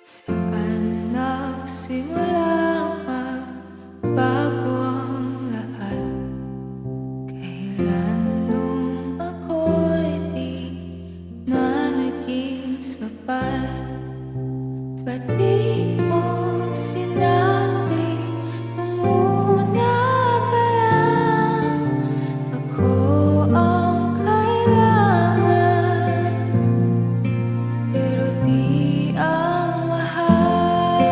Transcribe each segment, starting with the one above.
Saan nagsimula magbago ang lahat? Kailan nung ako'y di na naging sapat? Ba't di mo sinabi nung una pa lang ako ang kailangan? Pero di ang mahal.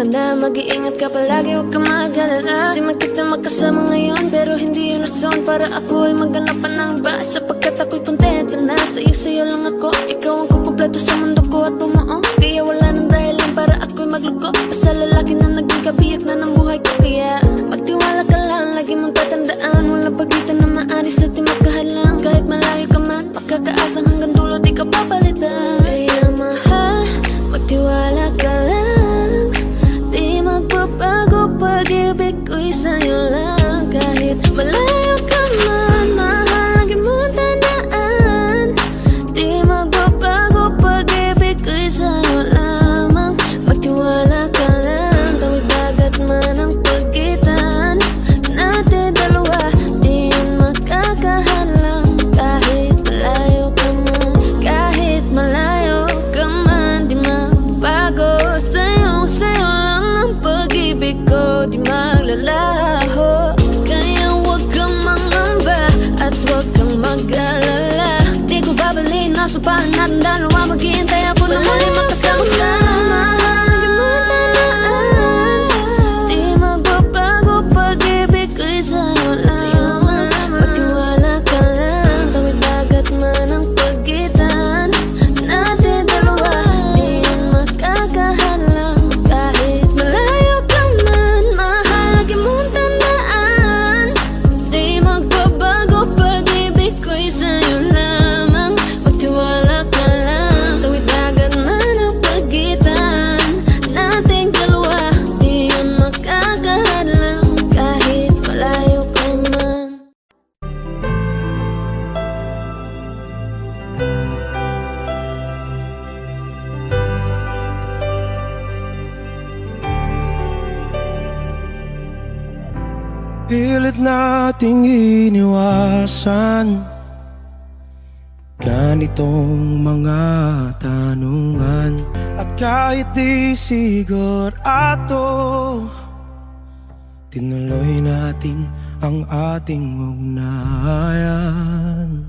na, mag-iingat ka palagi, huwag ka mag-alala. Di man kita magkasama ngayon, pero hindi yun rason para ako ay maghanap pa ng iba. Sapagkat ako'y kontento na, sa'yo lang ako. Ikaw ang kukumpleto sa mundo ko at bumuo. Kaya wala nang dahilan para ako'y magluko. Basta lalaki na naging kabiyak na ng buhay ko. Kaya magtiwala ka lang, lagi mong tatandaan, walang pagitan na maaris at di magkahalang. Kahit malayo ka man, makakaasang hanggang dulo di ka papalitan. Kaya mahal, magtiwala ka lang, di magbabago, pag-ibig ko'y sa'yo lang. Kahit malayo ka man, mahal, lagi mong tandaan, di magbabago, pag-ibig ko'y sa'yo lamang. Magtiwala ka lang, tawid dagat man ang pagitan natin dalawa, di yun makakahalang. Kahit malayo ka man, kahit malayo ka man, di magbago, sa'yo lang ang pag-ibig ko, di maglalaho. Kaya huwag kang mangamba at huwag kang mag-alala. Di ko babaliin na supahan natin dalawa, maghihintay ako na muli makasama ka. Lagi mo tandaan, di magbabago, pag-ibig ko'y sa'yo lang. Magtiwala ka lang, tawid dagat man ang pagitan natin dalawa, di yun makakahalang. Kahit malayo ka man, mahal, lagi mong tandaan, di magbabago, pag-ibig ko'y sa'yo lamang. Magtiwala ka lang, tawid dagat man ang pagitan nating dalawa, di yun makakahalang. Kahit malayo ka man. Pilit nating iniwasan ganitong mga tanungan. At kahit di sigurado, tinuloy natin ang ating ugnayan.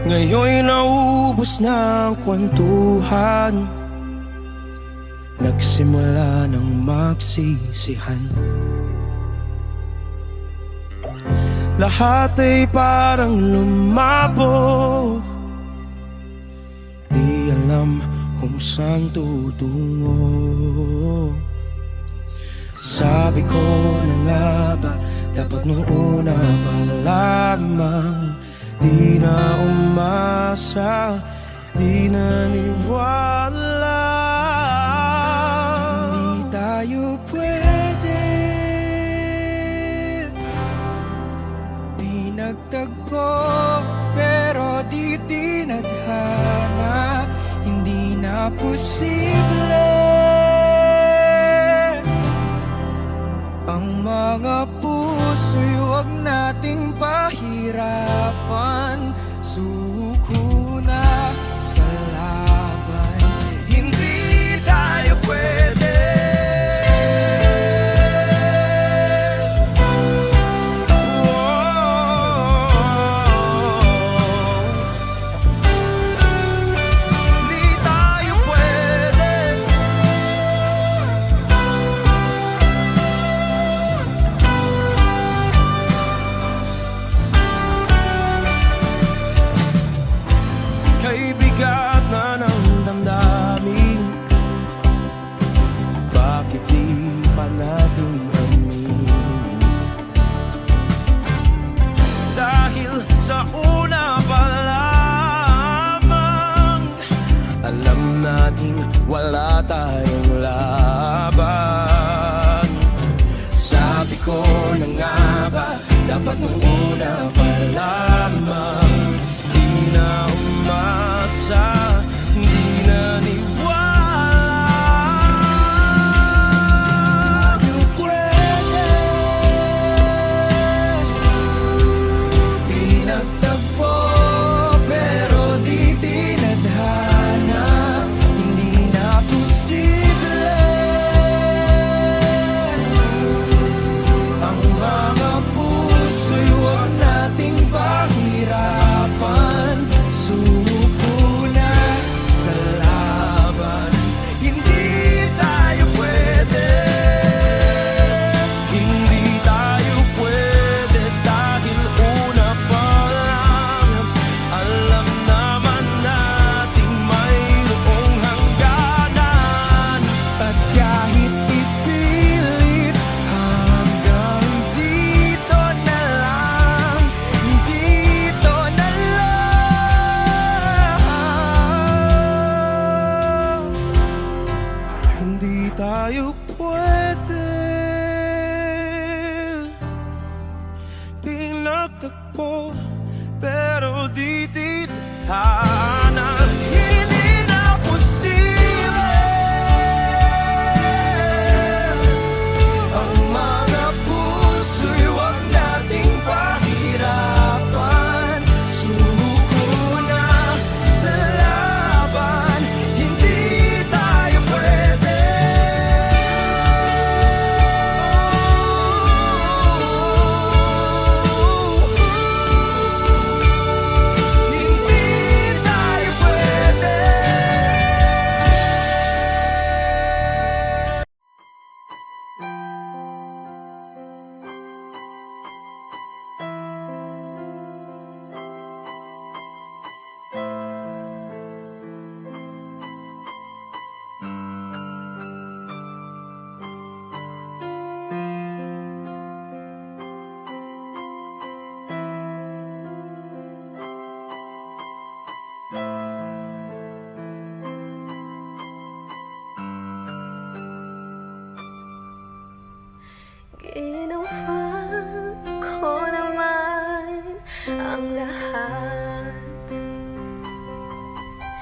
Ngayon'y naubos na ang kwentuhan, nagsimula ng magsisihan. Lahat ay parang lumabo, di alam kung saan tutungo. Sabi ko na nga ba, dapat nung una pa lamang, di na umasa, di naniwala. Hindi tayo pwede, di nagtagpo, pero di tinadhana. Hindi na posible ang mga puso'y huwag nating pahirapan. Suko na sa laban, hindi tayo pwede. Hindi tayo pwede. Kay bigat na ng damdamin, bakit di pa natin aminin? Dahil sa una pa lamang, alam nating wala tayong laban. Sabi ko na nga ba, dapat nung una pa lamang, di na umasa, di naniwala. Tayo pwede, di nagtagpo, pero di tinadhana. Hindi na posible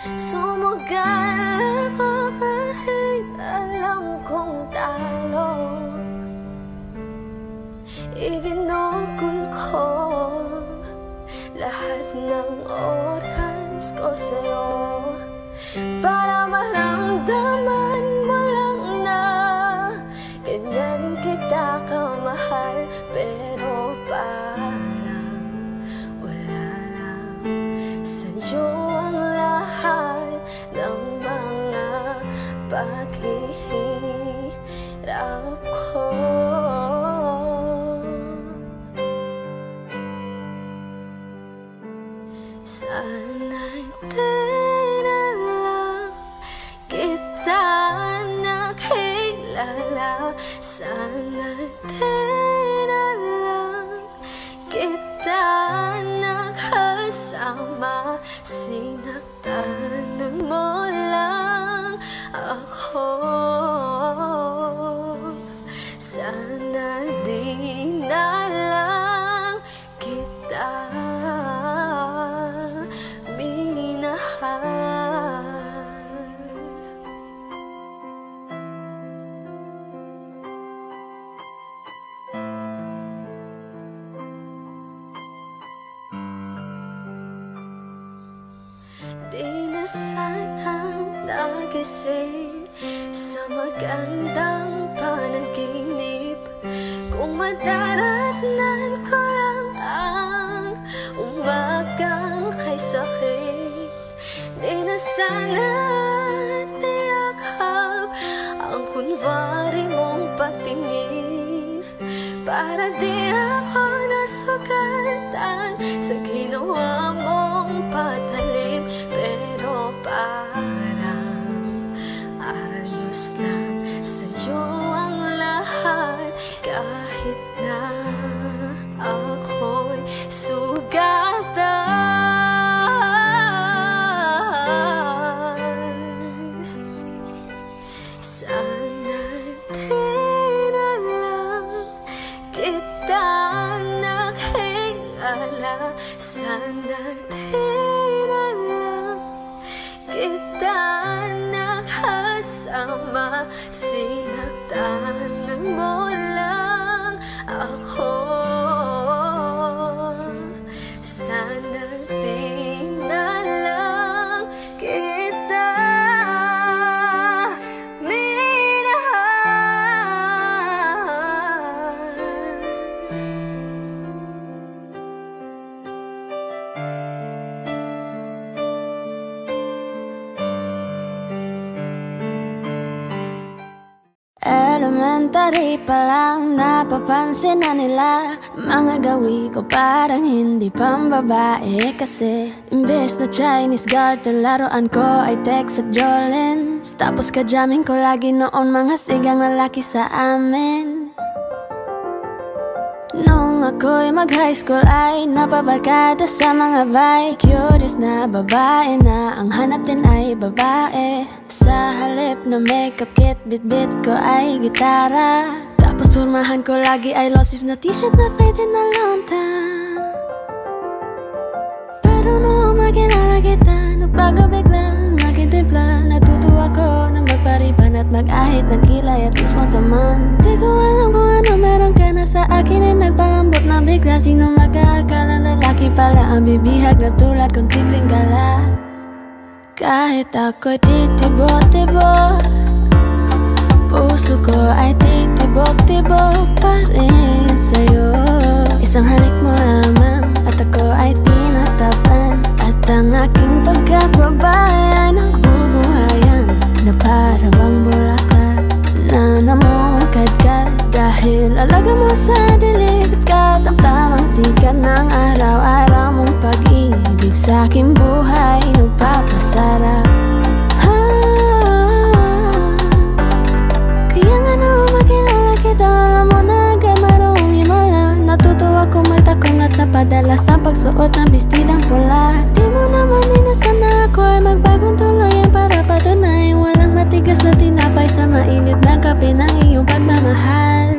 Sumugal ako kahit alam kong talo. Iginugol ko lahat ng oras ko sa'yo para maramdaman mo lang na ganyan kita kamahal. Pero parang wala lang sa'yo ang lahat ng mga paghihirap ko. Sana'y di na lang kita nakilala. Sana'y di na lang kita nakasama. Sinaktan mo lang ako. Sana di na lang kita minahal. Di na sana nagising sa magandang panaginip kung madaratnan ko lang ang umagang kay sakit. Di na sana niyakap ang kunwari mong patingin para di ako nasugatan sa ginawa mong patalim. Pero parang ayos lang sa'yo ang lahat kahit na ako'y sugatan. Sana di na lang kita nakilala. Sana di na lang kita nakasama. Sinaktan mo lang ako. Sana di na lang kita Elementary pa lang napapansin na nila mga gawi ko parang hindi pambabae. Kasi imbes na Chinese garter laruan ko ay text at Jolens. Tapos ka-jamming ko lagi noon mga sigang lalaki sa amin. Nung ako'y mag-high school ay napabarkada sa mga bike. Curious na babae na ang hanap din ay babae. Sa halip na makeup kit, bit-bit ko ay gitara. Tapos pormahan ko lagi ay long sleeve na t-shirt na faded na lonta. Pero nung makilala kita, nagbago bigla ang aking timpla. Natutuwa ko na magpariban at mag-ahit ng kilay at least once a month. Di ko alam kung ano meron ka na sa akin ay nagpalambot na bigla. Sino mag-aakala lalaki pala ang bibihag na tulad kong tigring gala. Kahit ako'y titibok-tibok, puso ko ay titibok-tibok pa rin sa'yo. Isang halik mo lamang at ako ay tinatapan. At ang aking pagkakbabae ay nabubuhayan na para bang bulaklak na namumukadkad. Dahil alaga mo sa dilig at katamtamang sikat ng araw-araw mong pag-ibig sa aking buhay nagpapasarap. Kaya nga nung makilala kita, alam mo na agad marunong himala. Natutuwa ko magtakong at napadala sa pagsuot ng bestidang pula. Di mo naman inasan na ako ay magbagong tuluyan para patunayan walang matigas na tinapay sa mainit na kape ng iyong pagmamahal.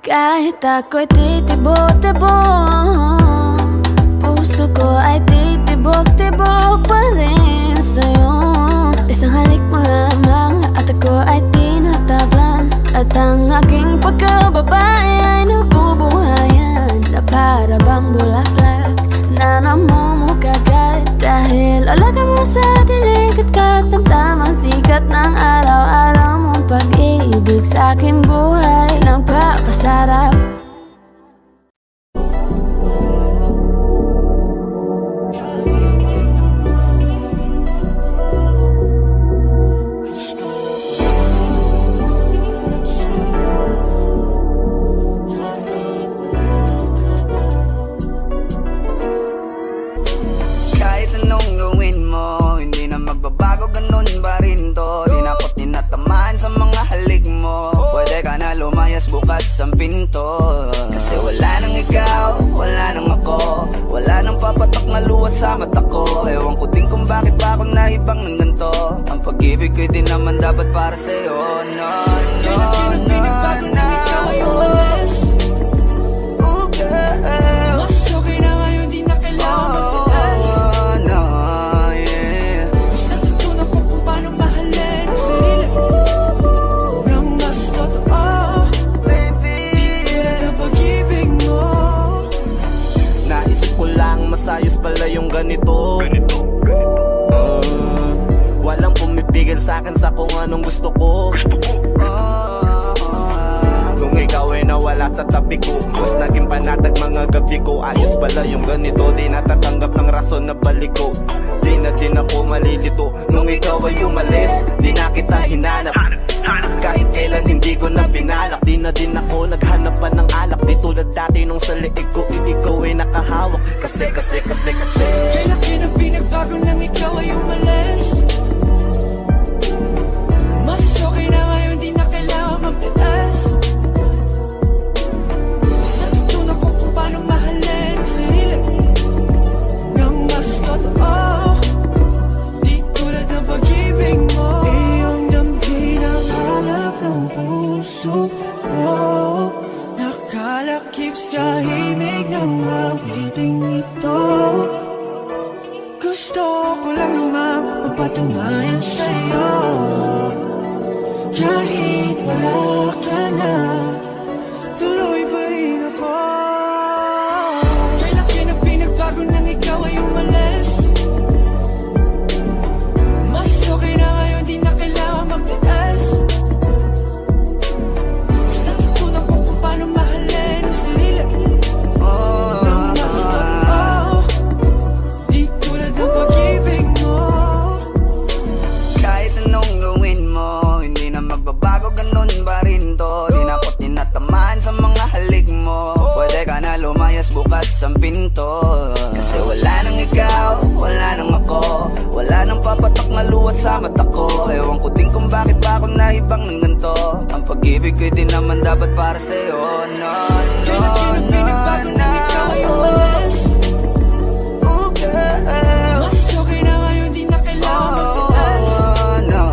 Kahit ako'y titibok-tibok, puso ko ay titibok-tibok pa rin sa'yo. bukas ang pinto. Kasi wala nang ikaw, wala nang ako, wala nang papatak na luha sa mata ko. Ewan ko din kung bakit pa ako naibang ng ganito. Ang pag-ibig ko'y di naman dapat para sa'yo. No, no, no, no, ikaw ay umalis. Oh, girl. Mas okay na ngayon, di na kailangan magtaas. Oh, no, yeah. Mas natutunan ko kung paano mahalin ang sarili nang mas totoo. Baby, Di tulad ng pag-ibig mo. Naisip ko lang masayos pala yung ganito. Walang pumipigil sa'kin sa kung anong gusto ko. Nung ikaw ay nawala sa tabi ko, mas naging panatag mga gabi ko. Ayos pala yung ganito, di natatanggap ng rason na balik ko. Di na din ako malilito. Nung ikaw ay umalis, di na kita hinanap. Kahit kailan hindi ko na binalak. Di na din ako naghanap pa ng alak. Di tulad dati nung sa liig ko, ikaw ay nakahawak. Kasi Kailan kinang pinagbago nang ikaw ay umalis. Mas okay na ngayon, di na kailangan magtaas. Mas natutunan ko kung paano mahalin ang sarili nang mas totoo. Di tulad ng pag-ibig mo. Iyong damhin ang hanap ng puso mo. Nakalakip sa himig ng awiting ito. Gusto ko lang naman mapatunayan sa'yo. Kahit wala ka na, tuloy pa rin ako. Kailan kinang pinagbago nang ikaw ay umalis. Mas okay na ngayon, di na kailangan magtaas. Mas natutunan ko kung paano mahalin ang sarili nang mas totoo. Di tulad ng pag-ibig mo. kahit anong gawin mo, hindi na magbabago, ganun pa rin to. Di na ako tinatamaan sa mga halik mo. Pwede ka na lumayas, bukas ang pinto. Kasi wala nang ikaw, wala nang ako, wala nang papatak na luha sa mata ko. Ewan ko din kung bakit pa ako naibang ng ganito. Ang pag-ibig ko'y di naman dapat para sa'yo. No, no, Kailan kinang pinagbago nang ikaw ay umalis. Oh, girl. Mas okay na ngayon, di na kailangan magtaas. Oh, no,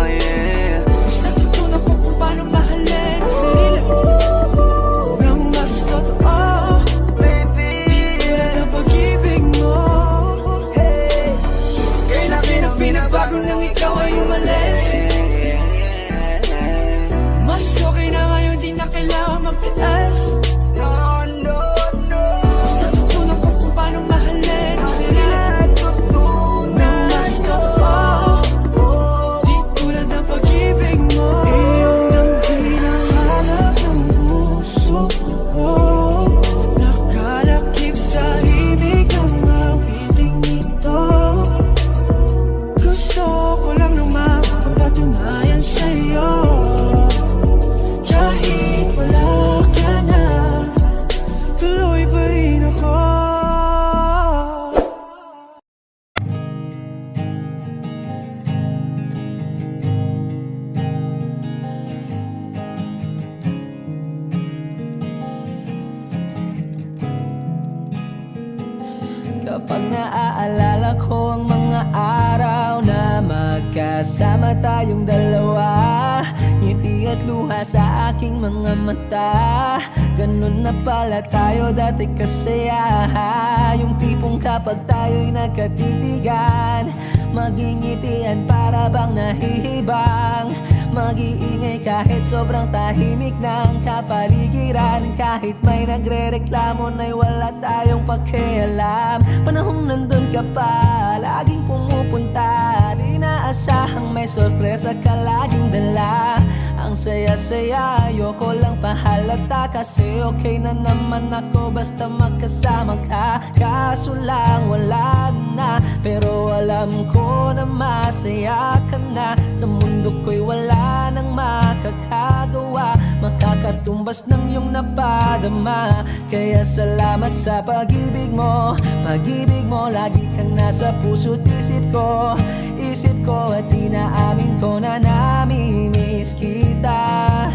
yeah. Mas natutunan ko kung paano mahalin ang sarili nang mas totoo. Baby, Di tulad ng pag-ibig mo. hey. Kailan kinang pinagbago nang ikaw ay umalis. Mas okay na ngayon, di na kailangan magtaas. No, no, no. Mas natutunan ko kung paano mahalin ang sarili nang mas totoo. Di tulad ng pag-ibig mo. Iyong damhin ang hanap ng puso mo. Nakalakip sa himig ng awiting ito. Gusto ko lang naman mapatunayan sa'yo. Kahit wala ka na, tuloy pa rin ako. Kapag naaalala ko ang mga araw na magkasama tayong dalawa, ngiti at luha sa aking mga mata. Ganun na pala tayo dati kasaya. Yung tipong kapag tayo'y nagkatitigan, magingitian para bang nahihibang. Mag-iingay kahit sobrang tahimik ng kapaligiran. Kahit may nagre-reklamo na'y wala tayong pakialam. Panahong nandun ka pa, laging pumupunta. Di naasahang may sorpresa ka laging dala. Ang saya-saya, ayoko lang pahalata. Kasi okay na naman ako basta magkasama ka. Kaso lang wala na, pero alam ko na masaya ka na. Sa mundo ko'y wala nang makakagawa, makakatumbas ng iyong napadama. Kaya salamat sa pag-ibig mo. Pag-ibig mo, lagi kang nasa puso't isip ko. Isip ko at inaamin ko na namimiss kita.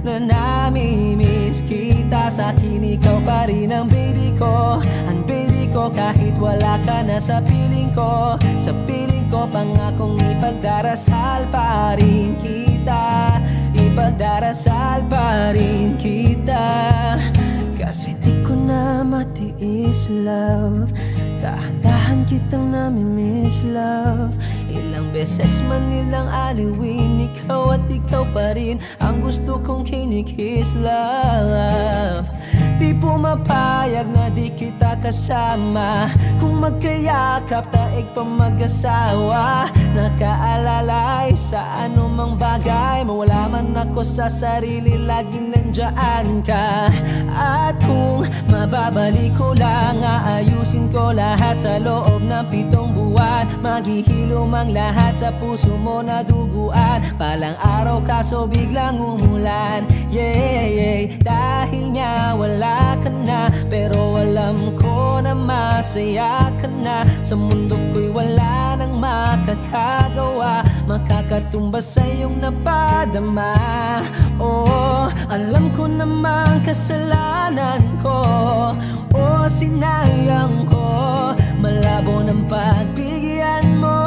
na namimiss kita. Sa'kin ikaw pa rin ang baby ko, ang baby ko kahit wala ka na sa piling ko. Sa piling ko pangakong ipagdarasal pa rin kita, ipagdarasal pa rin kita. Kasi di ko na matiis love, dahan-dahan kitang namimiss love. Ilang beses man nilang aliwin, ikaw at ikaw pa rin ang gusto kong kinikiss love. Di pumapayag na di kita kasama, kung magkayakap taig pa mag-asawa. Nakaalalay sa anumang bagay, mawala man ako sa sarili, laging nandiyan ka. At kung mababalik ko lang, aayusin ko lahat sa loob ng 7 buwan. Maghihilom ang lahat sa puso mo na duguan. Palang araw kaso biglang umulan, yeah, yeah. Dahil nga wala ka na, pero alam ko na masaya ka na. Sa mundo ko'y wala nang makakagawa, makakatumbas sa iyong napadama. Oh, alam ko namang kasalanan ko, oh, sinayang ko. Malabo ng pagbigyan mo,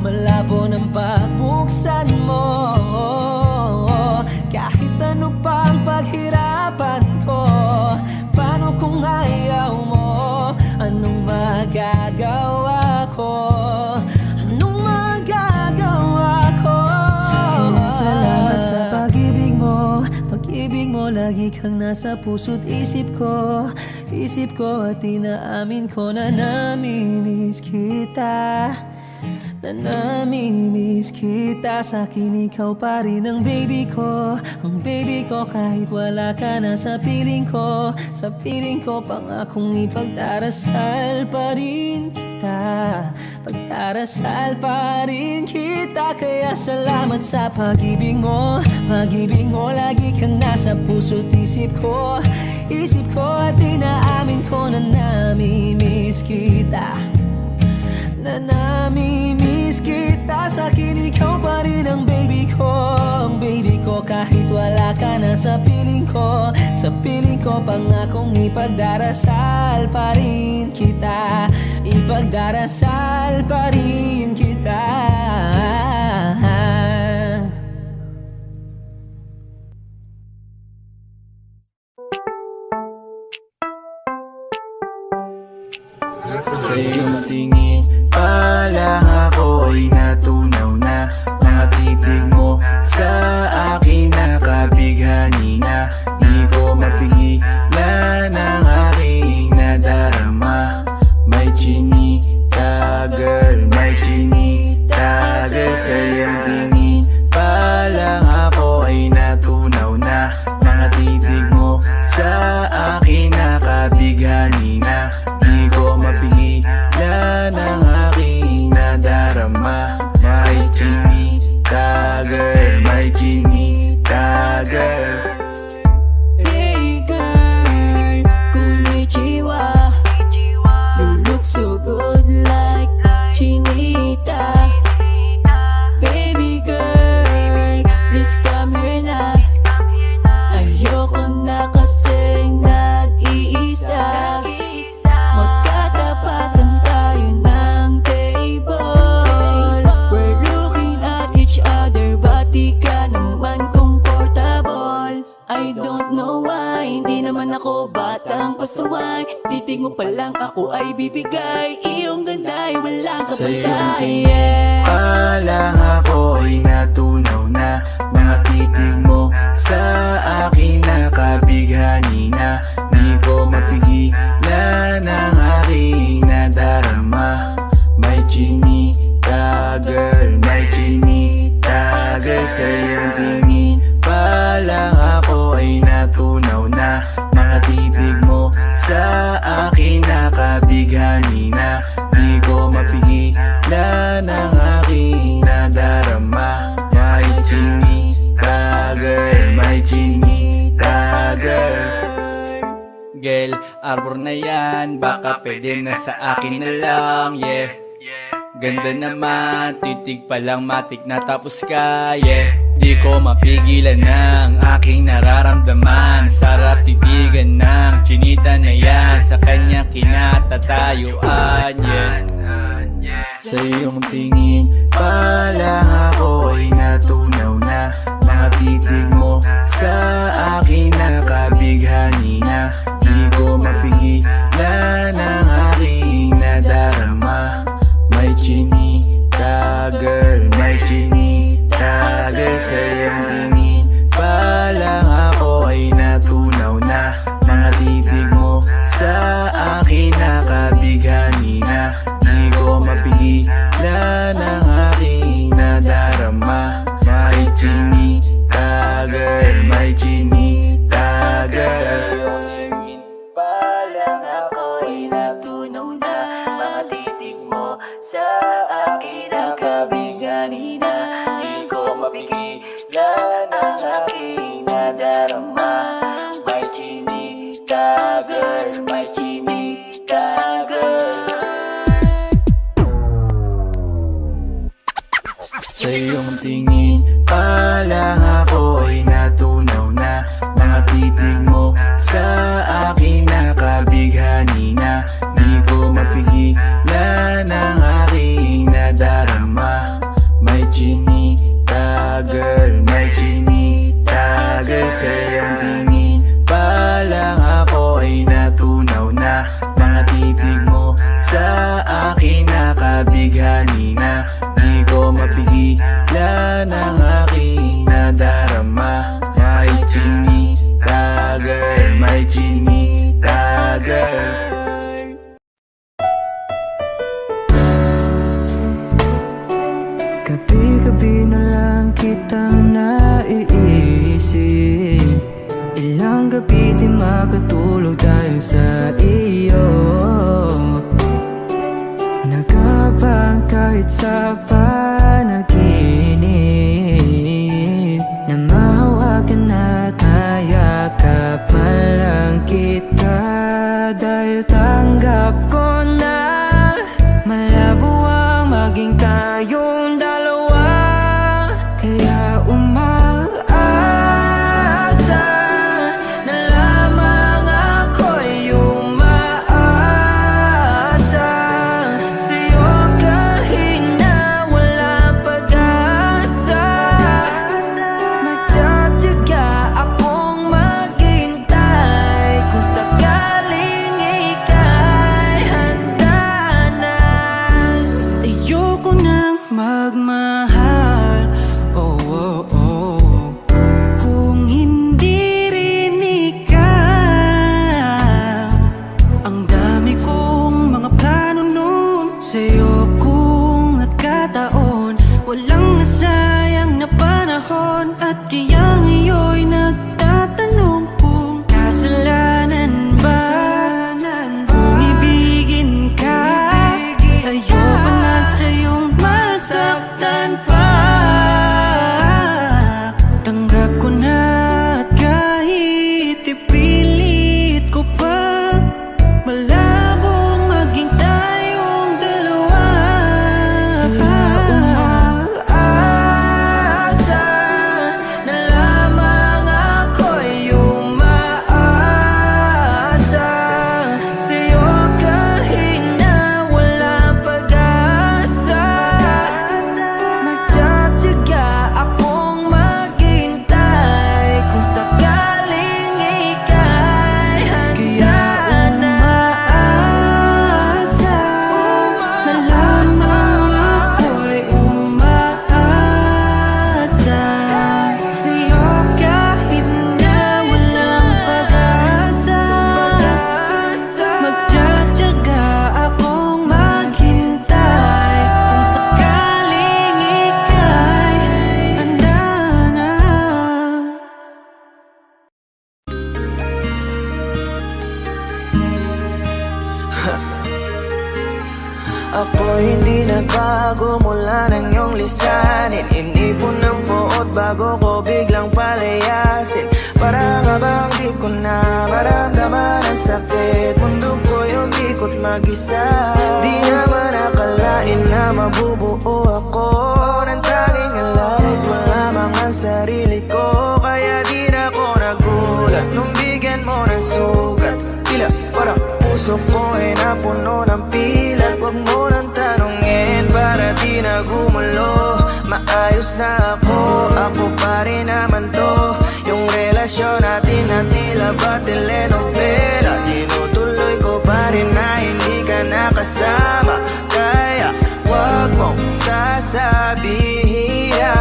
malabo ng pagbuksan mo. Kahit ano pang paghirapan ko, paano kung ayaw mo? Anong magagawa ko? Anong magagawa ko? Kaya salamat sa pag-ibig mo, pag-ibig mo lagi kang nasa puso't isip ko. Isip ko at inaamin ko na namimiss kita, na namimiss kita. Sa'kin ikaw pa rin ang baby ko, ang baby ko kahit wala ka na sa piling ko. Sa piling ko pangakong ipagdarasal pa rin kita, pagdarasal pa rin kita. Kaya salamat sa pag-ibig mo, pag-ibig mo lagi kang nasa puso't isip ko. Isip ko at inaamin ko na namimiss kita, na namimiss kita. Sa'kin ikaw pa rin ang baby ko, ang baby ko kahit wala ka na sa piling ko. Sa piling ko pangakong ipagdarasal pa rin kita, ipagdarasal pa rin kita. Sa iyong tingin pa lang ako ay natunaw na. Mga titig mo sa akin nakabighani na. Di ko mapigilan ang aking nadarama. May chinita girl, may chinita girl. Sa iyong tingin pa lang ako ay natunaw na. Mga titig mo sa akin nakabighani na. Di ko mapigilan ang aking nadarama. May chinita girl, may chinita girl. Hey girl, konnichiwa. You look so good like chinita. Baby girl, please come here na. Ayoko na kasing nag-iisa. Magkatapatan tayo ng table. We're looking at each other, but di ka naman comfortable. I don't know why, hindi naman ako batang pasuway. Titig mo pa lang ako ay bibigay. Iyong ganda ay walang Sa iyong kapantay, tingin yeah. pa lang ako ay natunaw na. Mga titig mo sa akin nakabighani na. Di ko mapigilan ang aking nadarama. May chinita girl, may chinita girl. Sa iyong tingin pa lang ako ay natunaw na. Mga titig mo sa akin nakabighani na. Di ko mapigilan ang aking nadarama. May chinita girl, may chinita girl. Girl, arbor na yan, baka pwede na sa akin na lang, yeah. Ganda naman, titig pa lang matik na tapos ka, yeah. Di ko mapigilan ng aking nararamdaman. Sarap titigan ng chinita na yan, sa kanya kinatatayuan, yeah. Sa iyong tingin pa lang ako ay natunaw na. Mga titig mo sa akin nakabighani na. Di ko mapigilan ang aking nadarama. May chinita girl, may chinita girl. Sa iyong tingin pa lang ako ay natunaw na. Mga titig mo sa akin nakabighani na. Di ko mapigilan ang aking nadarama. May chinita girl, may chinita girl. Pa lang ako ay natunaw na. Mga titig mo sa akin nakabighani na. Di ko mapigilan ang aking nadarama. May chinita girl, may chinita girl. Sa iyong tingin pa lang ako ay natunaw na. Mga titig mo sa akin nakabighani na. Di ko mapigilan ang aking nadarama. May chinita girl, may chinita girl. Sa iyong tingin pa lang ako ay natunaw na. Mga titig mo sa akin nakabighani na. Di ko mapigilan ang aking nadarama. May chinita girl, may chinita girl. Gabi-gabi na lang kitang naiisip. Ilang gabi di makatulog dahil sa iyo. Nagabang kahit sa panaginip, na mahawakan at nayakapan lang kita. Dahil tanggap ko na malabo ang maging tayong dalawa. Kaya umaasa na lamang ako'y umaasa sa'yo kahit na walang pag-asa. Magtsatsaga akong maghintay kung sakaling ika'y handa na. Ayoko nang magmahal, oh, oh, oh, kung hindi rin ikaw. Ang dami kong mga plano nun sa'yo kung nagkataon. Walang nasayang na panahon. At kaya ngayon'y nagtatanong kung kasalanan ba kung ibigin ka. Ayoko na sa'yong masaktan pa. Tanggap ko na at kahit ipilit ko pa, malabong maging tayong dalawa. Kaya umaasa na lamang ako'y umaasa sa'yo kahit na walang pag-asa. Magtsatsaga akong maghintay kung sakaling ika'y handa na. Umaasa na lamang ako'y umaasa sa'yo kahit na walang pag-asa. Magtsatsaga akong maghintay kung sakaling ika'y handa na. Ako'y hindi nagbago mula ng iyong lisanin. Inipon ng puot bago ko biglang palayasin. Para nga bang di ko na maramdaman ang sakit. Mundo ko'y umikot mag-isa. Di naman akalain na mabubuo ako ng tanging alala ko lamang ang sarili. gumulo, maayos na ako pa rin naman to. Yung relasyon natin na tila ba telenovela, tinutuloy ko pa rin na hindi ka nakasama. Kaya wag mong sasabihin na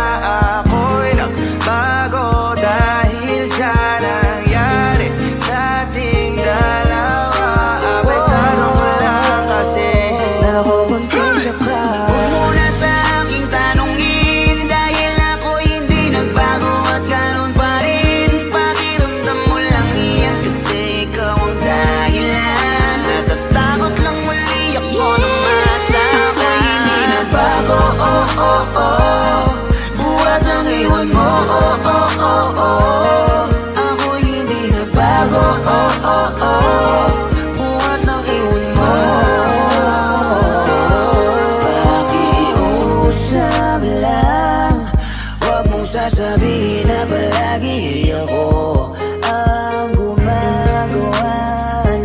ako'y nagbago dahil sa nangyari sa ating dalawa. Abay tanong ko lang kasi nakukonsensya ka. Huwag mo na sa aking tanongin dahil ako'y hindi nagbago at ganun pa rin. Pakiramdam mo lang iyan kasi ikaw ang dahilan. Natatakot lang muli ako na masama. Ako'y hindi nagbago, oh oh oh. Buhat ang iwan mo, oh oh oh oh. Ako'y hindi nagbago, oh oh oh. Buhat ang iwan mo. Pakiusap lang, huwag mong sasabihin na palagi ako ang gumagawa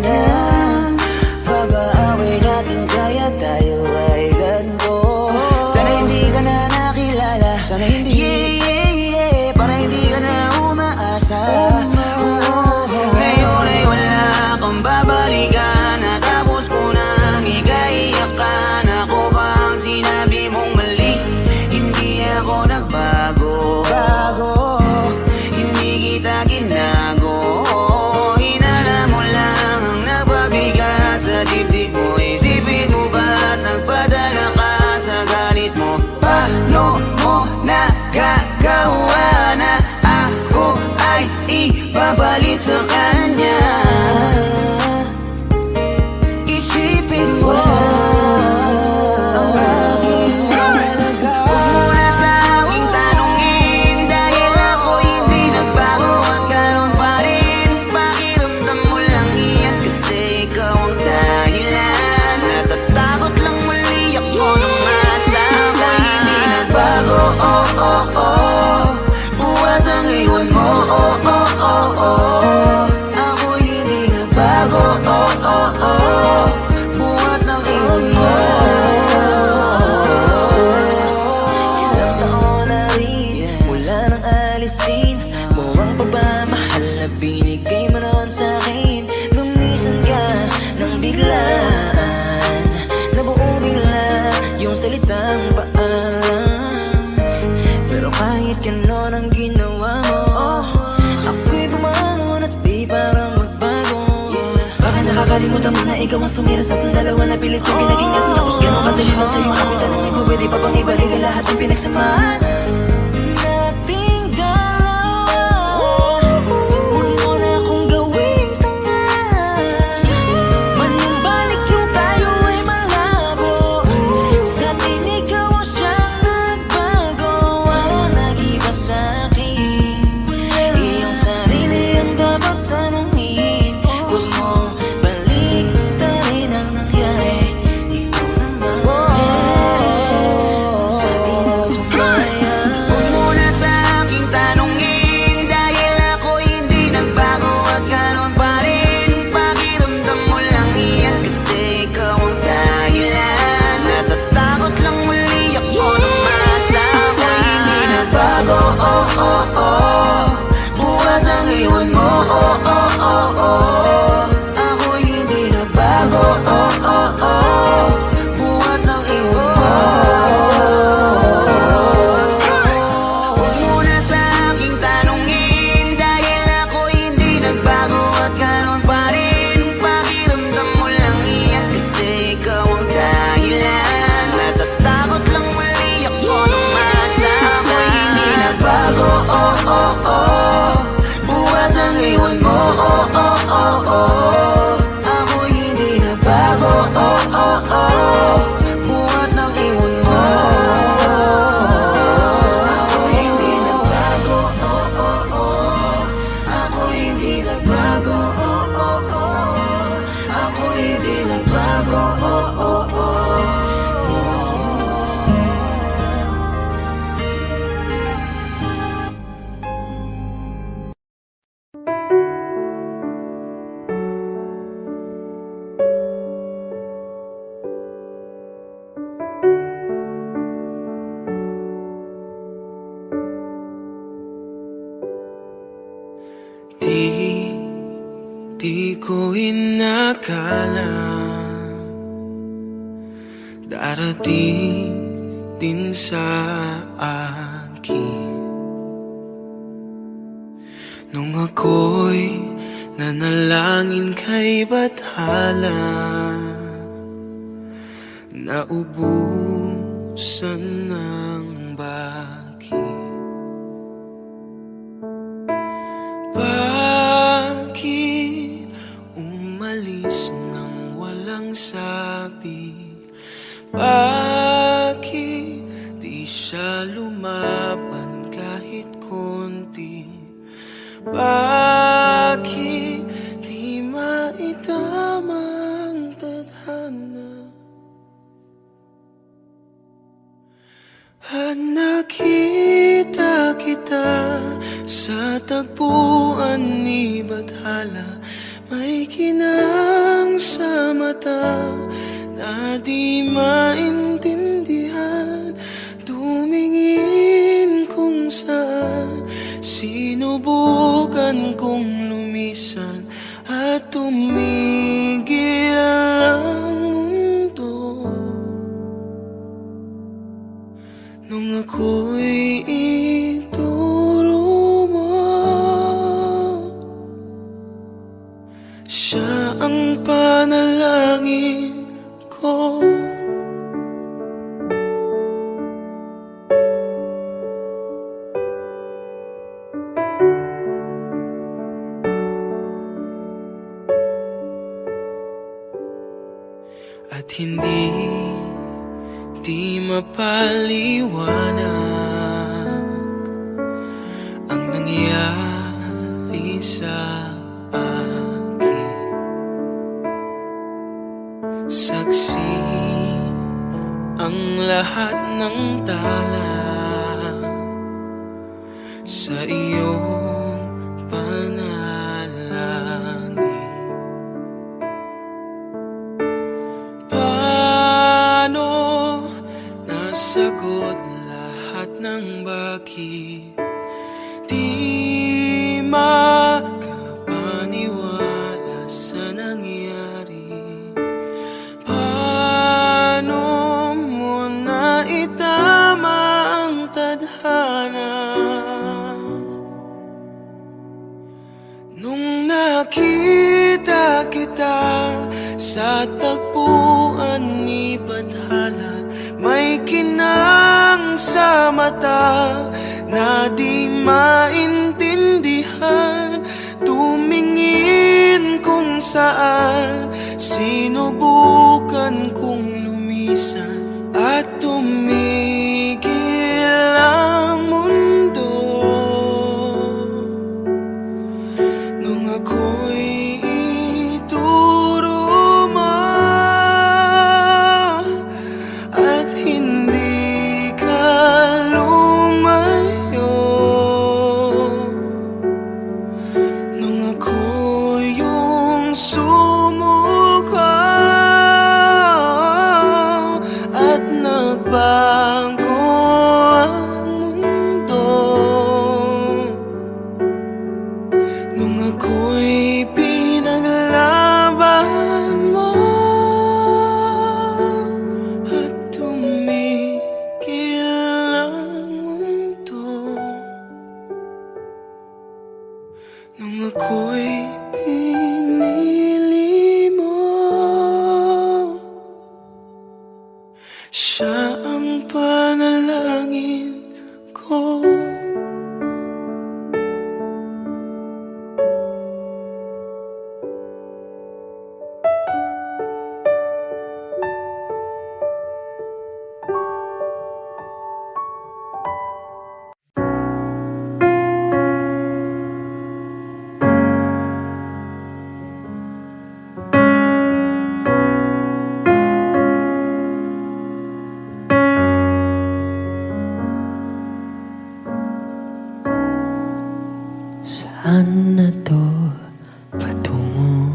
ng pag-aaway natin, kaya tayo ay ganito. Sana hindi ka na nakilala, sana hindi para hindi ka na umaasa. Ngayon ay wala kang babalikan, natapos ko nang ikaiyakan. Ako ba ang sinabi mong mali? Hindi ako nagbago, hindi kita ginago. Hinala mo lang ang nagpabigat sa dibdib mo. Isipin mo ba't nagpadala ka sa galit mo? Paano mo nagagawa na ako ay ipapalit sa kanya? Isipin mo ang aking halaga. Huwag mo na sa aking tanongin dahil ako hindi nagbago at ganun pa rin. Pakiramdam mo lang iyan kasi ikaw ang dahilan. Natatakot lang muli ako na masama. Ako'y hindi nagbago, oh oh oh. Buhat ang iwan mo, oh oh oh oh. Ako'y hindi nagbago, oh oh oh. Buhat ang iwan mo. Ilang taon na rin mula nang alisin mo ang pagmamahal na binigay mo noon sa'kin. Lumisan ka nang biglaan, nabuo bigla yung salitang paalam. Pero kahit ganon ang ginawa mo, ako'y bumangon at di parang magbago. Baka nakakalimutan mo na ikaw ang sumira sa ating dalawa na pilit kong pinagingat. Tapos ganon kadali na sa'yo ako'y tanongin ko, pwede pa bang ibalik ang lahat ng pinagsamahan nating dalawa? Huwag mo na akong gawing tanga. Manumbalik yung tayo ay malabo. Sa atin ikaw ang siyang nagbago. Walang nag-iba sa'kin, iyong sarili ang dapat tanongin. Huwag mong baliktarin ang nangyari. Ikaw naman sa atin ang sumaya. Di ko inakala darating din sa akin nung ako'y nanalangin kay Bathala. Naubusan ng bakit. Bakit umalis nang walang sabi? Bakit di siya lumaban kahit konti? Bakit di maitama ang tadhana? At nakita kita sa tagpuan ni Bathala. May kinang sa mata na di maintindihan. Tumingin kung saan, sinubukan kong lumisan at tumigil ang mundo. Nung ako'y ituro mo, siya ang panalangin ko. At hindi di mapaliwanag ang nangyari sa akin. Saksi ang lahat ng tala sa iyong panalangin. Paano nasagot lahat ng bakit? Di makapaniwala sa nangyari. Paano mo naitama ang tadhana? Nung nakita kita sa tagpuan ni Bathala, may kinang sa mata na di maintindihan. Tumingin kung saan, sinubukan kong lumisan at tumigil ang mundo. Nung ako'y ituro mo at hindi ka lumayo. Nung ako yung sumuko at nagbago ang mundo. Nung ako'y pinaglaban mo at tumigil ang mundo. Nung ako'y pinili mo, siya ang panalangin ko. Saan na to patungo?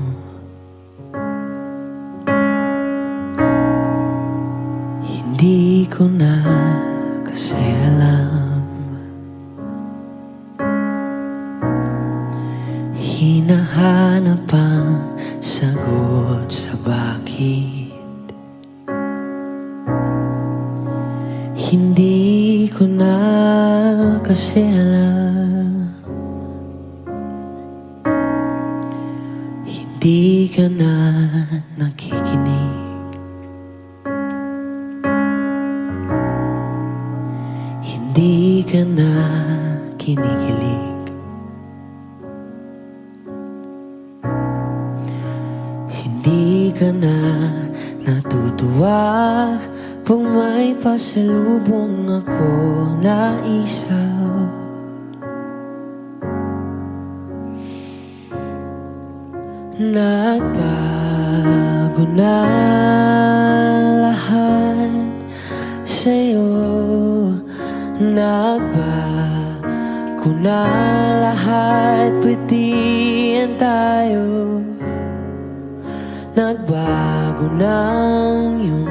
Hindi ko na kasi alam. Hinahanap ang Hindi ko na kasi alam, hindi ka na nakikinig, hindi ka na kinikilig, hindi ka na natutuwa pag may pasalubong ako na isaw. Nagbago na lahat sa'yo, nagbago na lahat, pwedihan tayo. Nagbago na ang iyong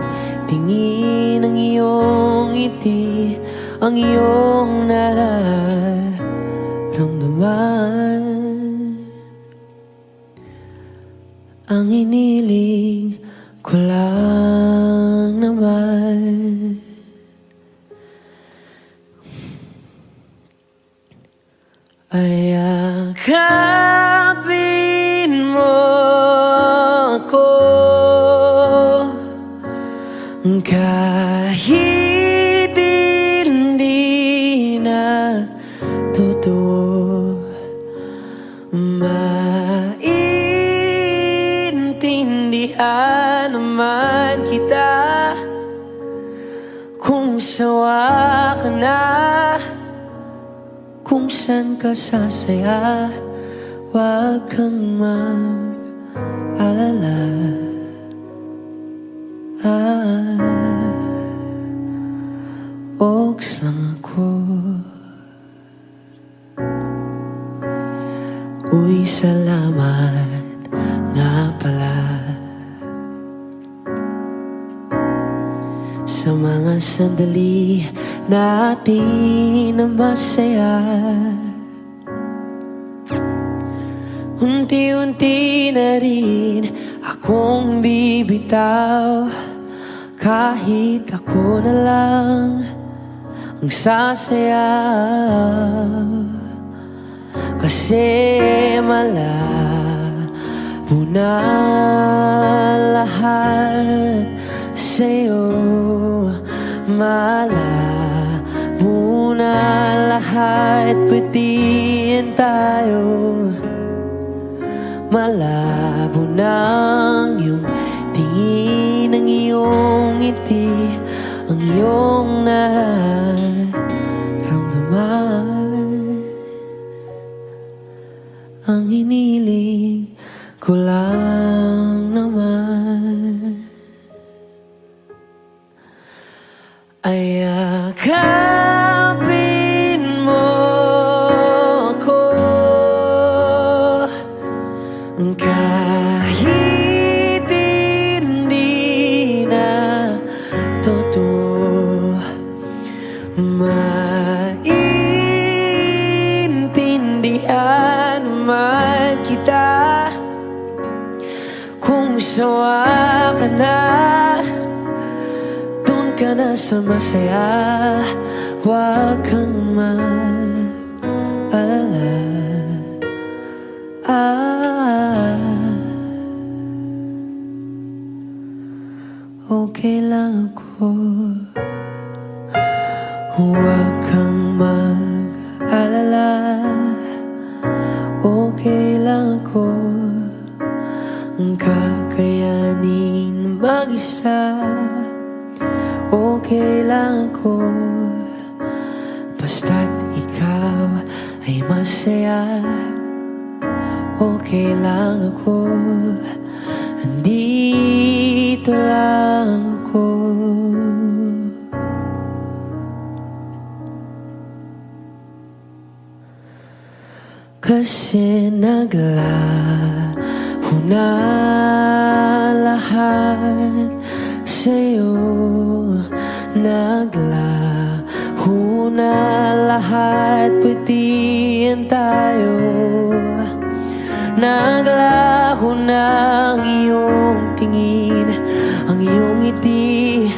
tingin, ang iyong ngiti, ang iyong nararamdaman. Ang iniling ko lang naman ay yakapin mo ako, kahit hindi na totoo. Maintindihan naman kita kung sawa ka na, kung saan ka sasaya, wag kang mag-alala. Oks lang ako. Uy, salamat nga pala sa mga sandali natin na masaya. Unti-unti na rin akong bibitaw, kahit ako na lang ang sasayaw. Kasi malabo na lahat sa'yo, malabo na lahat, pwedihan tayo. Malabo na ang iyong tingin, ang iyong ngiti, ang iyong nararamdaman. Ang hiniling ko lang naman ay yakapin mo ako, kahit hindi na totoo. Maintindihan naman kita kung sawa ka na, dun ka na sa masaya, wag kang mag-alala. Okay lang ako, huwag kang mag-alala. Okay lang ako, kakayanin mag-isa. Okay lang ako, basta't ikaw ay masaya. Okay lang ako, andito lang ako. Kasi naglaho na lahat sa'yo, naglaho na lahat, pwedihan tayo. Naglaho na ang iyong tingin, ang iyong ngiti,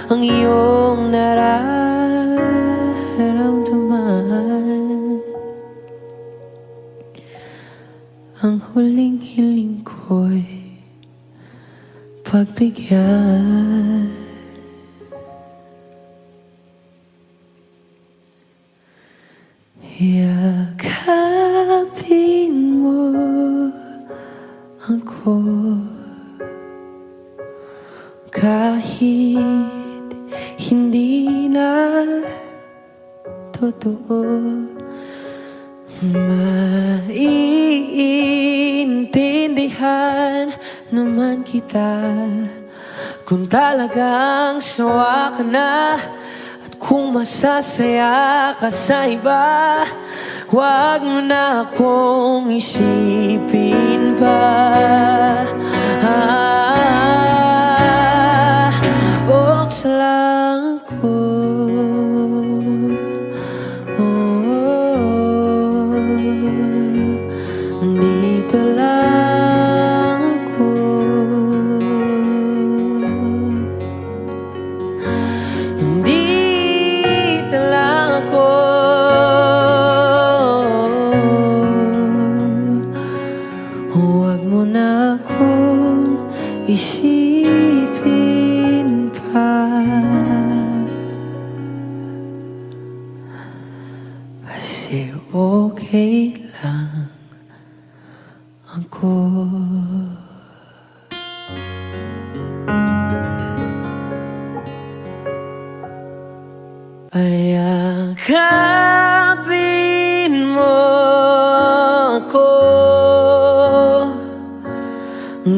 ang iyong nararamdaman. huling hiling ko'y pagbigyan. Yakapin mo ako kahit hindi na totoo. Maiintindihan naman kita kung talagang sawa ka na. Kung masasaya ka sa iba, huwag mo na akong isipin pa. Buksa lang ako. Dito lang ako. Dito lang ako. Huwag mo na akong isipin pa. Kasi okay lang ako. Ayakapin mo ako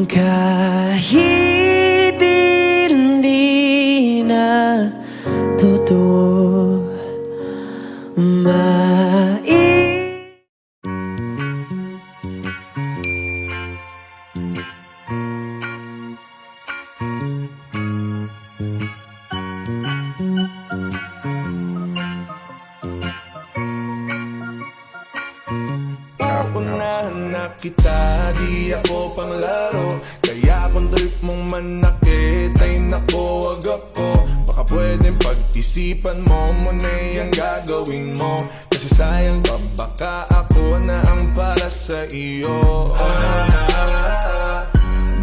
kahit hindi na totoo. Unahanap kita, di ako panglaro. Kaya kung trip mong manakit, ay nako, wag ako. Baka pwedeng pag-isipan mo muna yung gagawin mo. Kasi sayang ka, baka ako na ang para sa iyo.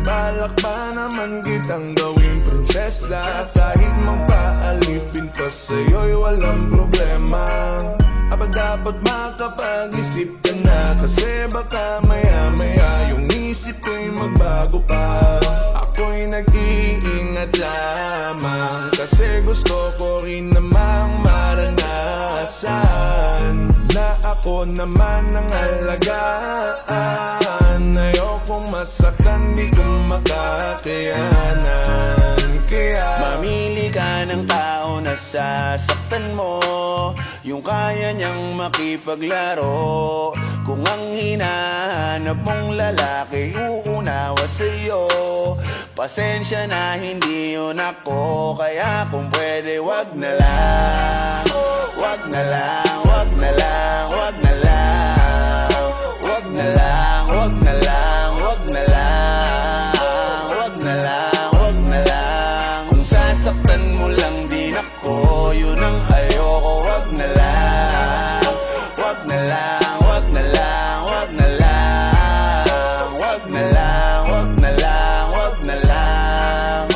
Balak pa naman kitang gawing prinsesa. Kahit magpaalipin pa sa'yo'y walang problema. Aba dapat makapag-isip ka na. Kasi baka maya-maya yung isip ko'y magbago pa. Ako'y nag-iingat lamang kasi gusto ko rin namang maranasan na ako naman ang alagaan. Ayokong masaktan, di ko makakayanan. Kaya mamili ka ng tao na sasaktan mo, yung kaya niyang makipaglaro. Kung ang hinahanap mong lalaki uunawa sa'yo, pasensya na hindi yun ako. Kaya kung pwede wag na lang, wag na lang, wag na lang, wag na lang, wag na lang, wag na lang, wag na lang, wag na lang, wag na lang. Kung sasaktan mo lang din ako, yun ang ayoko. Wag na lang, wag na lang, wag na lang, wag na lang, wag na lang, wag na lang, wag na lang,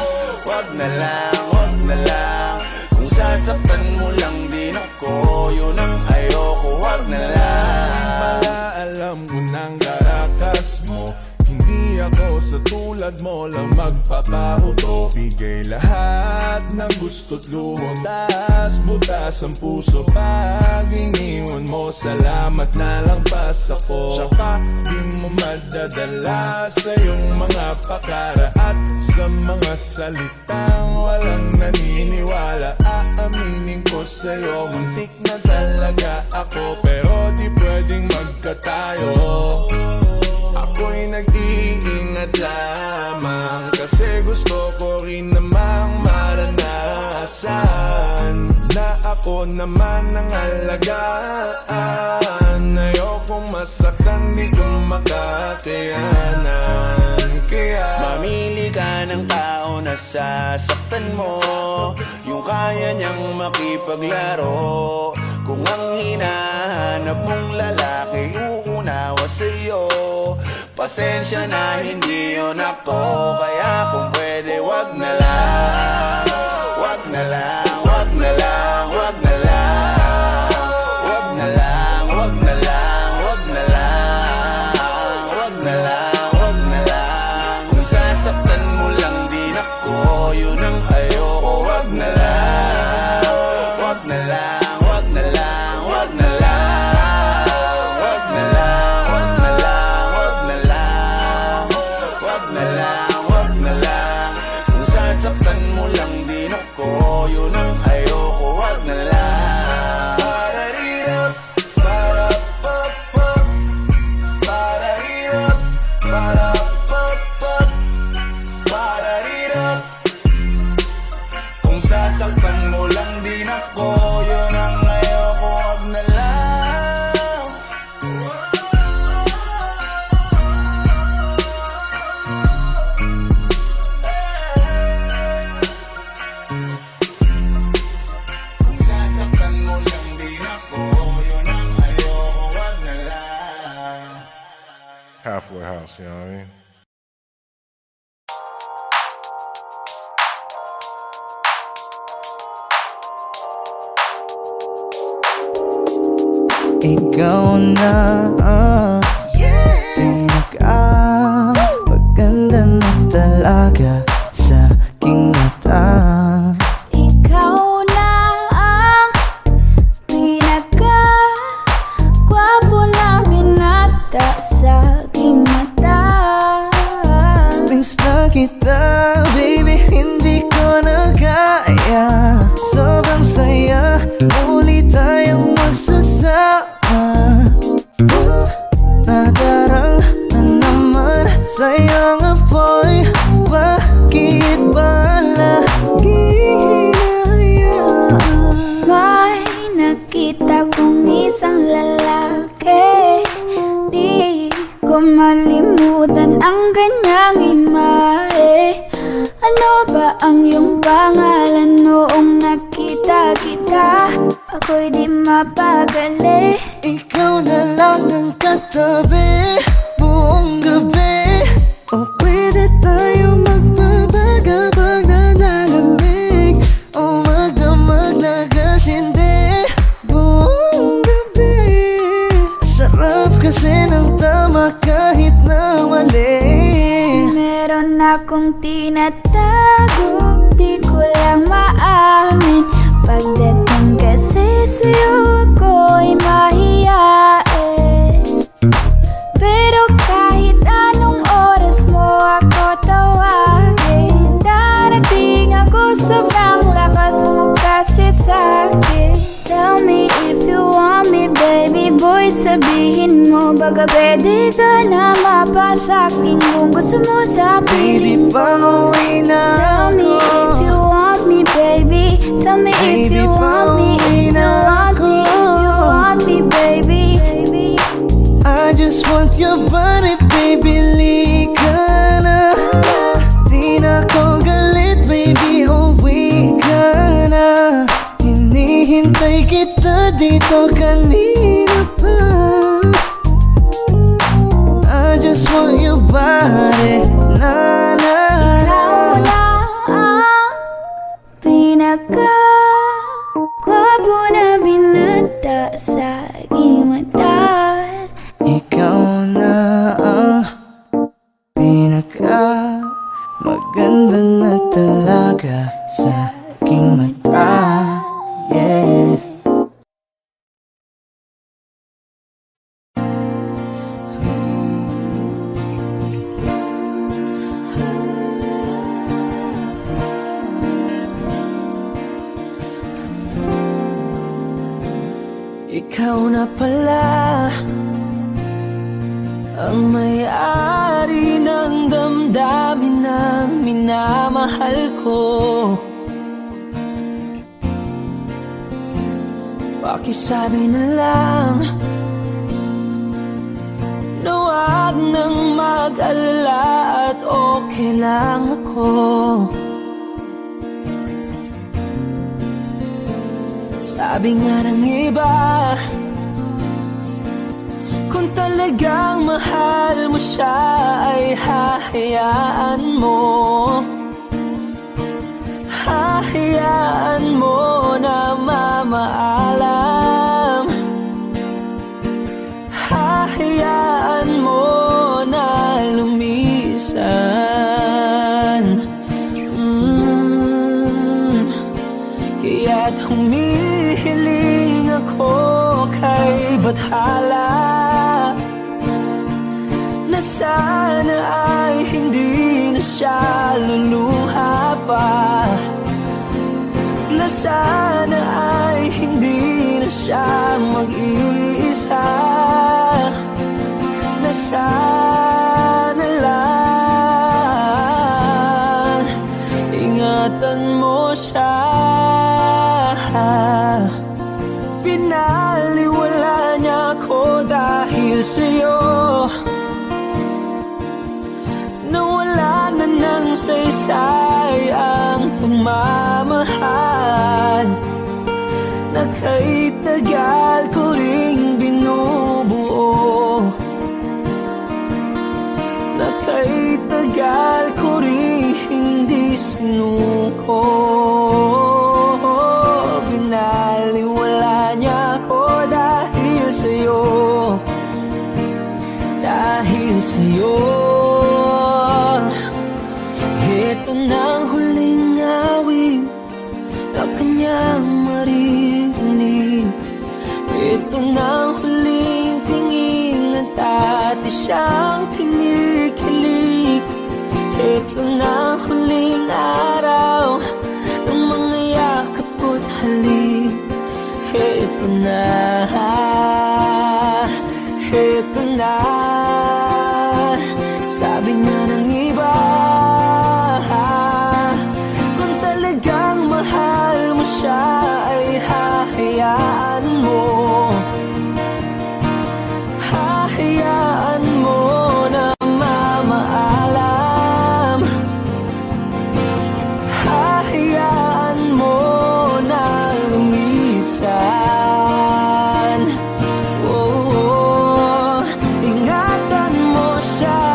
wag na lang, wag na lang. Kung sasaktan mo lang din ako, yun ang ayoko. Wag na lang. alam ko nang karakas mo. Hindi ako sa tulad mo lang magpapauto. Bigay lahat ng gusto't luho, tas butas ang puso. Pag iniwan mo, salamat na lang pas ako. Tsaka di mo madadala sa iyong mga pakara at sa mga salitang walang naniniwala. Aaminin ko sa'yo, muntik na talaga ako, pero di pwedeng magkatayo. Ako'y nag-iingat lamang kasi gusto ko rin namang maranasan na ako naman ang alagaan. Ayokong masaktan, di ko makakayanan. Kaya mamili ka ng tao na sasaktan mo, yung kaya niyang makipaglaro. Kung ang hinahanap mong lalaki uunawa sa'yo, Pasensya na hindi yun ako, kaya kung pwede wag na lang. Wag na lang, wag na lang, wag na lang. Wag na lang, wag na lang, wag na lang. Wag na lang, wag na lang. Kung sasaktan mo lang din ako, yun ang ayoko. Wag na lang, wag na lang, wag na lang, wag na lang. Wag na lang, wag na lang, wag na lang. Wag na lang, wag na lang. Kung sasaktan mo lang din ako, yun ang ayoko. Wag na lang. Pararirap, parapapap. Pararirap, parapapap. Pararirap. Kung sasaktan mo lang din ako, yun ang ayoko. Wag na lang. Kung sasaktan mo lang din ako, yun ang ayoko. Wag na lang. Halfway house, you know what I mean? Ikaw na maganda na talaga sa aking mata. Ikaw na ang pinaka-gwapo na binata sa aking mata. Miss na kita, baby, hindi ko na kaya. Sobrang saya, muli tayong magsasama. Nadarang na naman sa'yo nga boy. Bakit ba laging hinayaan? May nakita kong isang lalaki, di ko malimutan ang kanyang imahe. Ano ba ang iyong pangalan noong nakita kita? Ako'y di mapagali. Ikaw na lang ang katabi buong gabi. O pwede tayo magbabaga pag nanalamig, o magdamag na gasindi buong gabi. Sarap kasi ng tama kahit na mali. Meron akong tinatago, di ko lang maamin. Pagdating kasi sa'yo ako'y mahiyain. Pero kahit anong oras mo ako tawagin, darating ako, sobrang lakas mo kasi sa'kin. Tell me if you want me, baby boy, sabihin mo. Baga pwede ka na mapasakin kung gusto mo Baby, sabihin ko. pauwi na Tell me if you want me, baby. Tell me if Baby, you want me, if you want me, if you want me, baby. I just want your body, baby, lika na. Di na ko galit, baby, uwi ka na. Hinihintay kita dito kanina pa. I just want your body, na na. Ikaw na ang pinaka-gwapo na binata sa aking mata. Ikaw na ang pinaka maganda na talaga sa aking mata. Yeah. Ikaw na pala ang may-ari ng damdamin ng minamahal ko. Pakisabi na lang na wag nang mag-alala at okay lang ako. Sabi nga ng iba, kung Kung talagang mahal mo siya ay hahayaan mo. Hahayaan mo na mamaalam. Hahayaan mo na lumisan. Kaya't humihiling ako kay Bathala na sana ay hindi na siya luluha pa. Na sana ay hindi na siya mag-iisa. Na sana lang ingatan mo siya. Pinaliwala niya ako dahil sa'yo. Nawala na ng saysay ang pagmamahal na kay tagal ko ring binubuo. Na kay tagal ko ring hindi sinuko. Binaliwala niya ako dahil sa'yo. Dahil sa'yo. Ito na ang huling awit na kanyang maririnig. Ito na ang huling tingin at dati siyang kinikilig. Ito na ang huling araw ng mga yakap ko't halik. Ito na, ito na. Sabi niya ng iba, kung talagang mahal mo siya ay hahayaan mo. Hahayaan mo na mamaalam. Hahayaan mo na lumisan. Oh, ingatan mo siya.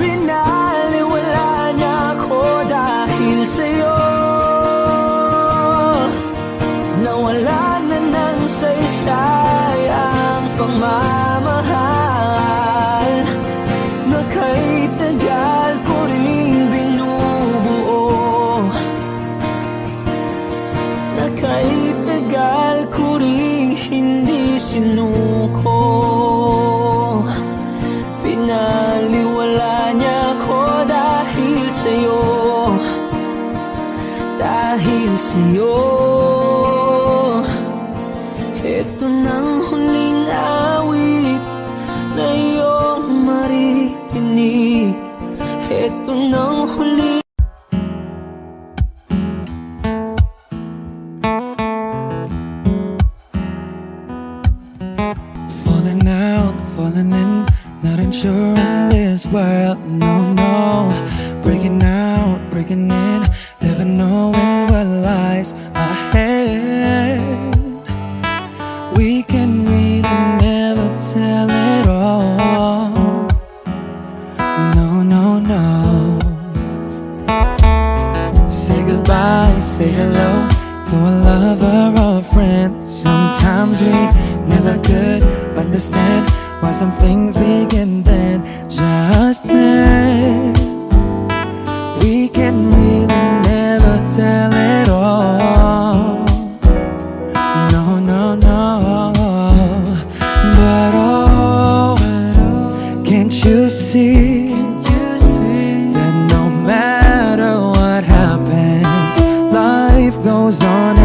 Binaliwala niya ako dahil sa'yo. Nawala na ng saysay ang pagmamahal na kay tagal ko ring binubuo. Na kay tagal ko ring hindi sinuko. Pinaliwala niya ako dahil sa'yo. Dahil sa'yo. Ito nang huling awit na iyong maririnig. Ito nang huling Falling out, falling in, not unsure in this world, no, no. Breaking out, breaking in, never knowing what lies ahead. We can really never tell it all. No, no, no. Say goodbye, say hello to a lover or a friend. Sometimes we never could understand why some things begin then, just then. We can really never tell it all. No, no, no. But oh, can't you see that no matter what happens, life goes on,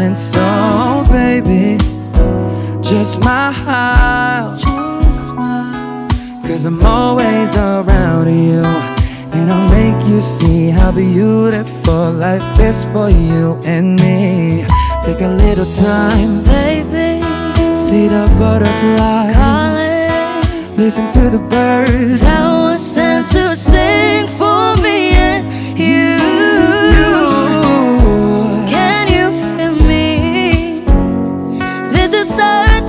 and so baby, just smile, cause I'm always around you, and I'll make you see how beautiful life is for you and me. Take a little time, Baby, see the butterfly, calling, listen to the birds that was sent to sing for me and you. Can you feel me? This is certain.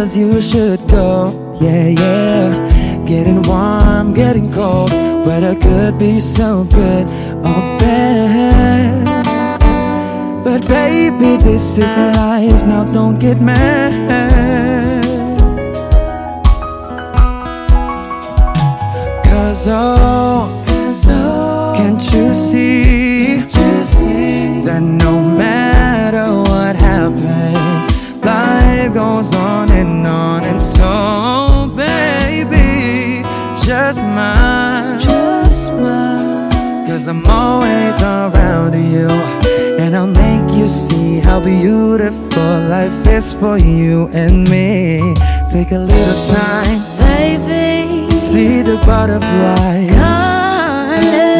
'cause you should go. Yeah, yeah. Getting warm, getting cold. Weather could be so good or bad. But baby, this is life. Now don't get mad. Cause oh, can't you see that no matter what happens, life goes on and on. And so baby, just mine, cause I'm always around you. And I'll make you see how beautiful life is for you and me. Take a little time, Baby, see the butterflies,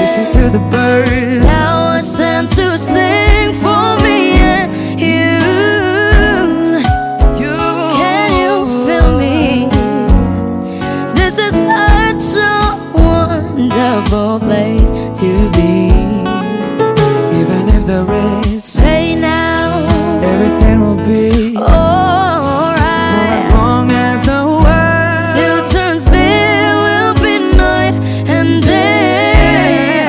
listen to the birds. now I sent to sing for me and you. Can you feel me? This is such a wonderful place to be. Even if there is Say now, everything will be for alright. as long as the world Still turns, there will be night and day.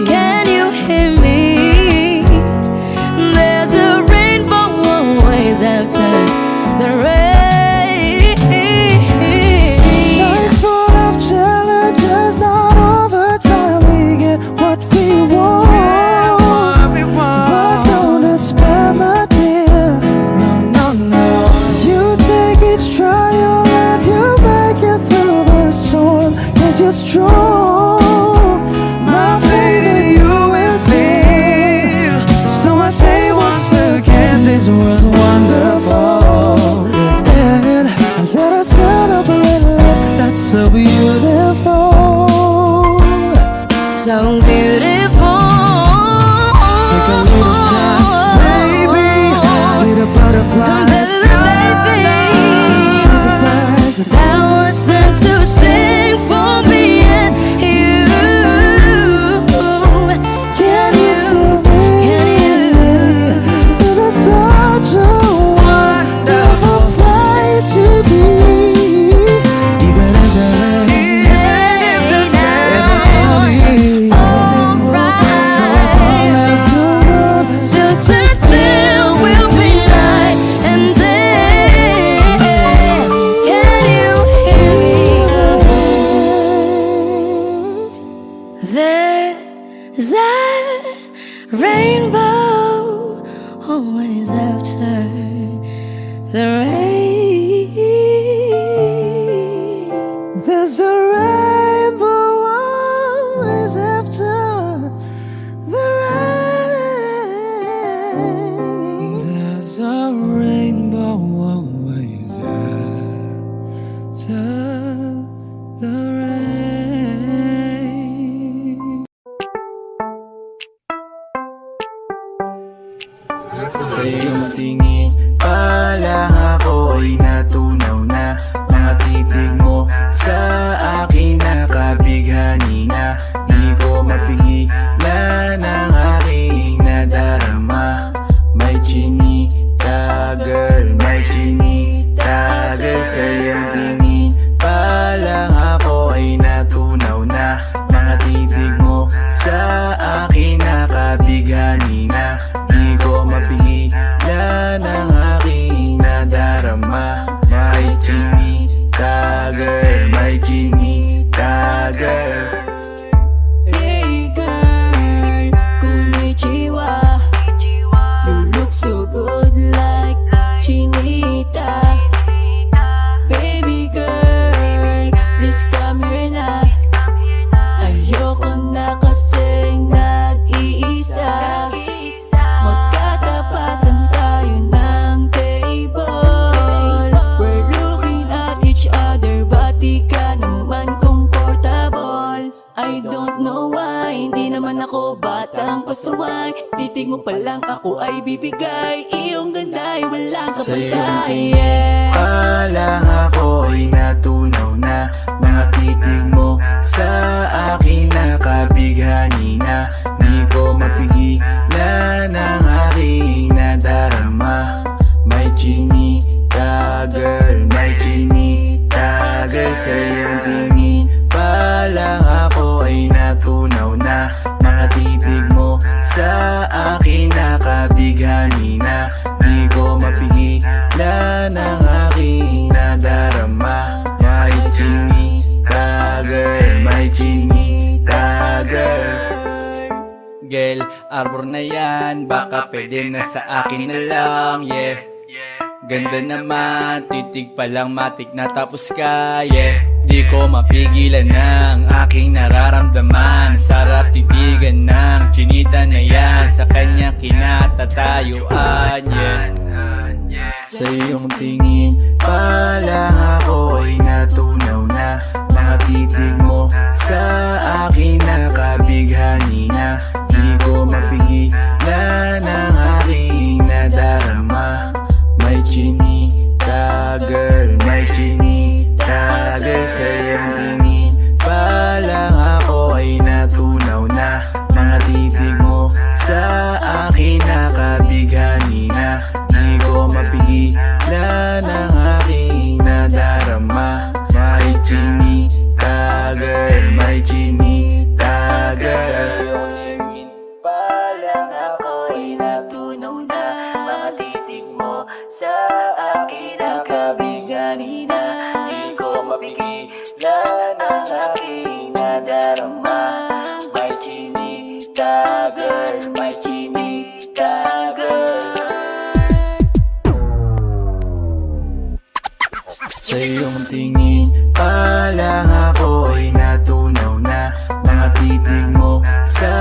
Can you hear me? There's a rainbow always after the rain. Life's full of challenges, not all the time we get what we want. But don't despair, my dear. No, no, no. You take each trial and you make it through the storm. 'Cause you're strong. My faith in you is real. So I say once again, this was wonderful. And let us celebrate life that's so beautiful. So beautiful. Take a little time, baby. See the butterflies. Baby, Listen to the birds. now I sent to sing for me and you. Can you feel me? Can you? This is such a wonderful place to be. Even if there is Still turns, there will be light and day. Can you hear me? There's a rainbow always after the rain. There's a rainbow always after the rain. There's a rainbow always after the rain. Sa iyong tingin pa lang ako ay natunaw na. Mga titig mo sa akin nakabighani na. Di ko mapigilan ang aking nadarama. May chinita girl, may chinita girl. Sa iyong tingin pa lang ako ay natunaw na. Mga titig mo sa akin nakabighani na. Di ko mapigilan ang aking nadarama. May chinita girl, may chinita girl. Hey girl, konnichiwa. You look so good like Chinita. Baby girl, please come here na. Ayoko na kasing nag-iisa. Magkatapatan tayo ng table. We're looking at each other, but di ka naman comfortable. I don't know why, hindi naman ako batang pasuway. Titig mo pa lang ako ay bibigay. Iyong ganda ay walang Sa iyong kapatay. tingin pa lang ako ay natunaw na. Mga titig mo sa akin nakabighani na. Di ko mapigilan ang aking nadarama. May chinita girl, arbor na yan, baka pwede na sa akin na lang, yeah. Ganda naman, titig pa lang matik na tapos ka, yeah. Di ko mapigilan ng aking nararamdaman. Sarap titigan ng chinita na yan, sa kanyang kinatatayuan, yeah. Sa iyong tingin pa lang ako ay natunaw na. Mga titig mo sa akin nakabighani na. Di ko mapigilan ng aking nadarama. May chinita girl, may chinita girl. Sa iyong tingin pa lang ako ay natunaw na. Mga titig mo sa akin nakabighani na. Di ko mapigilan ang aking nadarama. May chinita girl, may chinita girl. Pa lang ako ay natunaw na. Mga titig mo sa akin nakabighani na. Di ko mapigilan ang aking nadarama. May chinita girl, may chinita girl. Sa iyong tingin pa lang ako ay natunaw na. Mga titig mo sa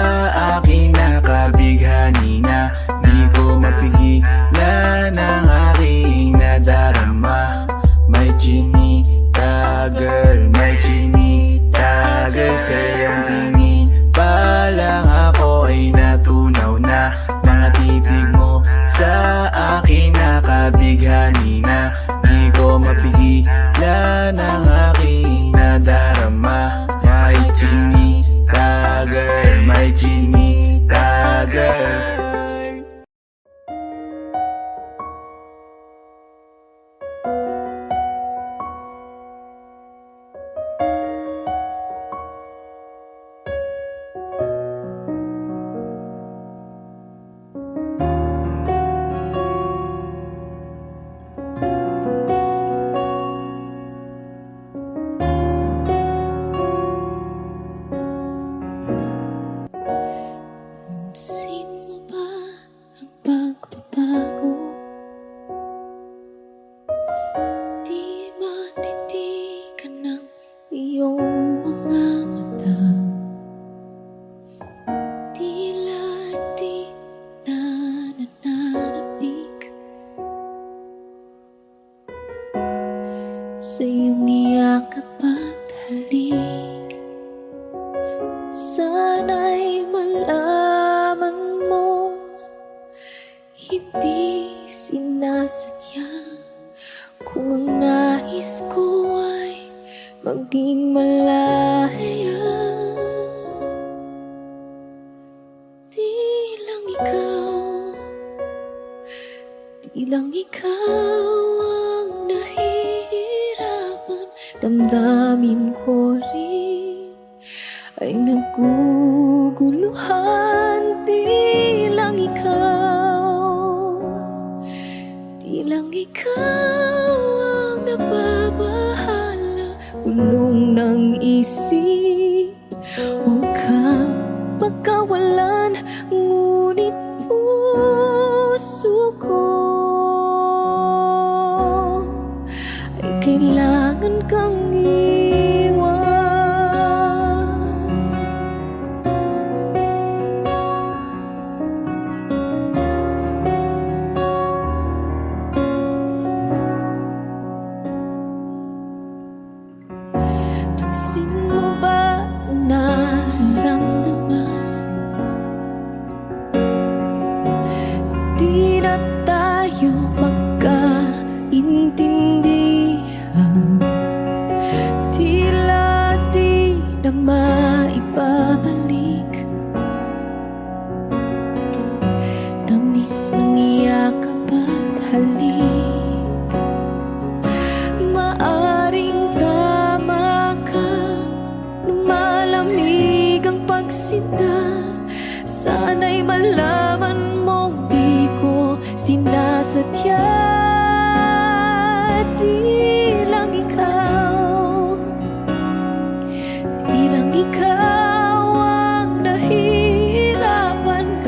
akin nakabighani na. Di ko mapigilan ang aking nadarama. May chinita girl, may chinita girl. Sa iyong tingin pa lang ako ay natunaw na. Mga titig mo sa akin nakabighani na. Di ko mapigilan ang aking nadarama. May chinita girl, may chinita girl. Pansin mo ba ang pagbabago? Di matitigan ng iyong mga mata. Tila di na nananabik sa iyong iyakap at halik. Sana'y malaman mong hindi sinasadya. Kung ang nais ko ay maging malaya, di lang ikaw ang nahihirapan. Damdamin ko rin ay naguguluhan. Di lang ikaw ang nababahala. Bulong ng isip, huwag kang pagkawalan. Ngunit puso ko ay kailangan kang iwan. Pansin mo ba ito nararamdaman? Di na tayo magkaintindihan. Tila di na maibabalik. Tamis ng iyakap at halik. Maaring tama ka, lumalamig ang pagsinta. Sana'y malaman mong di ko sinasadya. Di lang ikaw ang nahihirapan.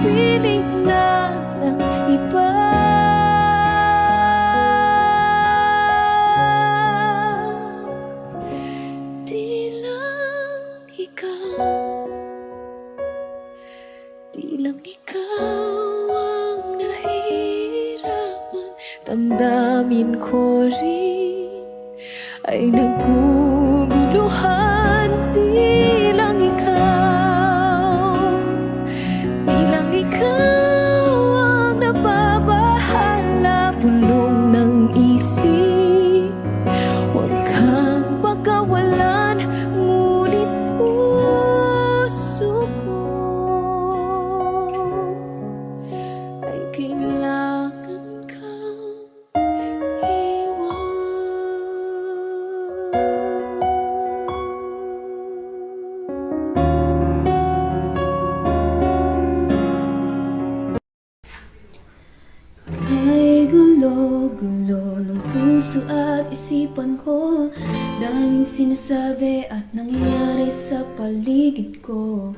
piling na ng iba. Di lang ikaw, di lang ikaw ang nahihirapan. Damdamin ko rin ay naguguluhan. Di lang ikaw, di lang ikaw ang nababahala. Bulong ng isip, huwag kang pagkawalan, ngunit puso ko ay kailangan kang iwan. Kay gulo-gulo ng puso at isipan ko, daming sinasabi at nangyayari sa paligid ko.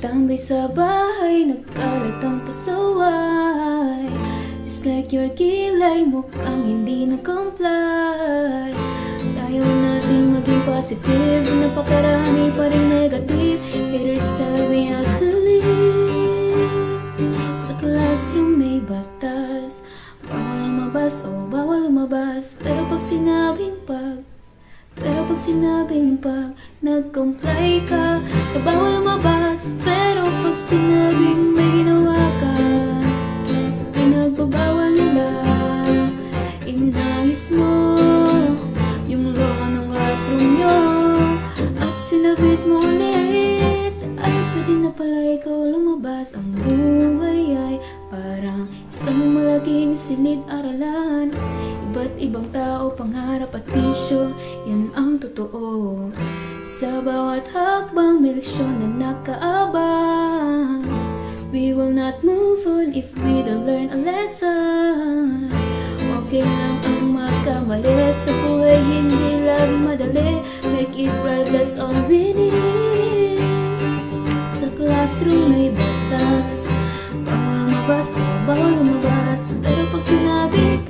Tambay sa bahay, nagkalat ang pasaway. Just like your kilay, mukhang hindi nag-comply. Ayaw natin maging positive, napakarami pa rin negative. Haters tell me how to live. Sa classroom may batas, bawal lumabas o bawal lumabas. Pero pag sinabing nag-comply ka, na bawal lumabas. Pero pag sinabing may ginawa ka, sa pinagbabawal nila, inayos mo yung law ng classroom nyo at sinabit mo ulit. Ay pwede na pala ikaw lumabas. Ang buhay ay parang isang malaking silid-aralan. Iba't ibang tao, pangarap at bisyo, yan ang totoo. Sa bawat hakbang may leksyon na nakaabang. We will not move on if we don't learn a lesson. Okay lang ang magkamali, sa buhay hindi lang madali. Make it right, that's all we need. Sa classroom may batas, bawal lumabas o bawal lumabas. Pero pag sinabing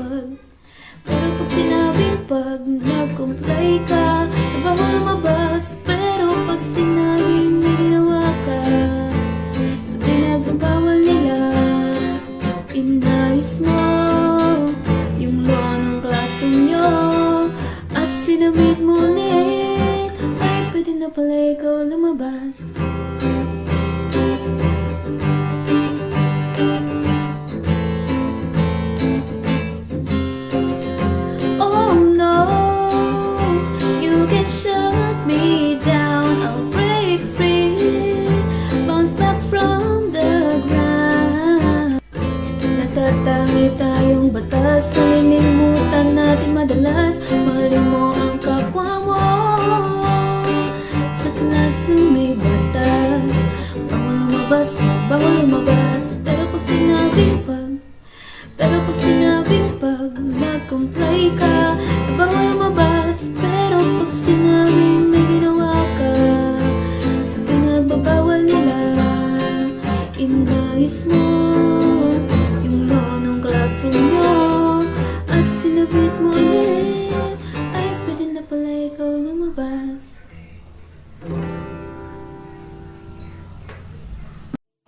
nag-comply ka, na bawal lumabas. Pero pag sinabing may ginawa ka, sa pinagbabawal nila, inayos mo yung law ng classroom nyo at sinabit mo ulit. Ay pwede na pala ikaw lumabas. Oh no, you can shut me down, I'll break free, bounce back from the ground. Natatangi tayong batas, nalilimutan natin madalas. Mahalin mo ang kapwa mo. Sa classroom may batas, bawal lumabas o bawal lumabas. Pero pag sinabing nag-comply ka, na bawal lumabas. Pero pag sinabing may ginawa ka, sa pinagbabawal nila, inayos mo yung law ng classroom nyo at sinabit mo ulit. Ay pwede na pala ikaw lumabas.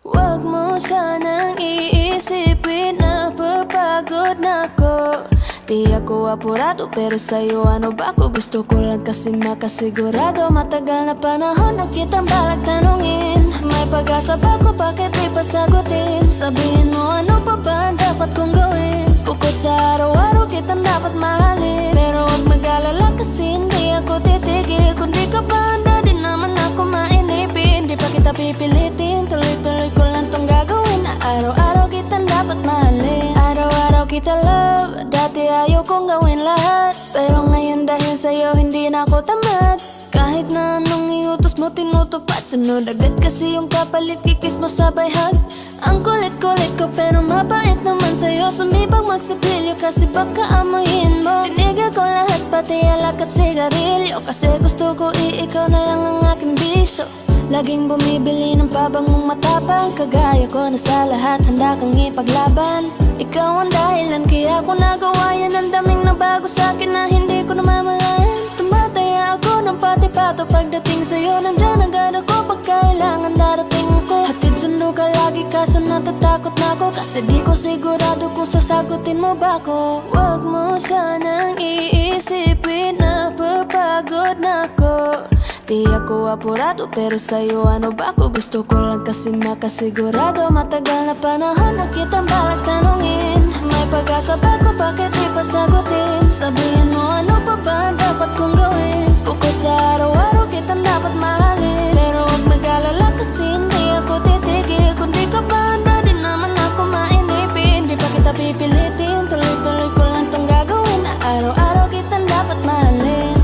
Huwag mo sanang iisipin na papagod na ako. Di ako apurado pero sa'yo ano ba ako? Gusto ko lang kasi makasigurado. Matagal na panahon na kitang balak tanungin. May pag-asa ba ko, bakit di pa sagutin? Sabihin mo ano pa ba ang dapat kong gawin? Bukod sa araw-araw kitang dapat mahalin. Pero huwag mag-alala kasi hindi ako titigil. Kung di ka pa handa din naman ako mainipin. Di pa kita pipilitin, tuloy-tuloy ko lang tong gagawin. Na araw-araw kitang dapat mahalin. Araw-araw kita love, dati ayaw kong gawin lahat. Pero ngayon dahil sa'yo hindi na ako tamad. Kahit na anong iutos mo tinutupad. Sunod agad kasi yung kapalit, kikis mo sabay hug. Ang kulit-kulit ko pero mabait naman sa'yo. Sumibang magsipilyo kasi baka amoyin mo. Tinigil ko lahat pati alak at sigarilyo, kasi gusto ko ikaw na lang ang aking bisyo. Laging bumibili ng pabangong matapang, kagaya ko na sa lahat handa kang ipaglaban. Ikaw ang dahilan kaya ko nagawa yan. Ang daming nabago sa'kin na hindi ko namamalayan. Tumataya ako ng pati-pato pagdating sa'yo. Nandyan agad ako pag kailangan darating ako. Hatid sundo ka lagi kaso natatakot na ako, kasi di ko sigurado kung sasagutin mo ba ako. Huwag mo sanang iisipin na papagod na ako. Di ako apurado pero sa'yo ano ba ako? Gusto ko lang kasi makasigurado. Matagal na panahon na kitang balak tanungin. May pag-asa ba ko, bakit di pa sagutin? Sabihin mo ano pa ba ang dapat kong gawin? Bukod sa araw-araw kitang dapat mahalin. Pero huwag nag-alala kasi hindi ako titigil. Kung di ka ba handa din naman ako mainipin. Di pa kita pipilitin, tuloy-tuloy ko lang tong gagawin. Na araw-araw kitang dapat mahalin.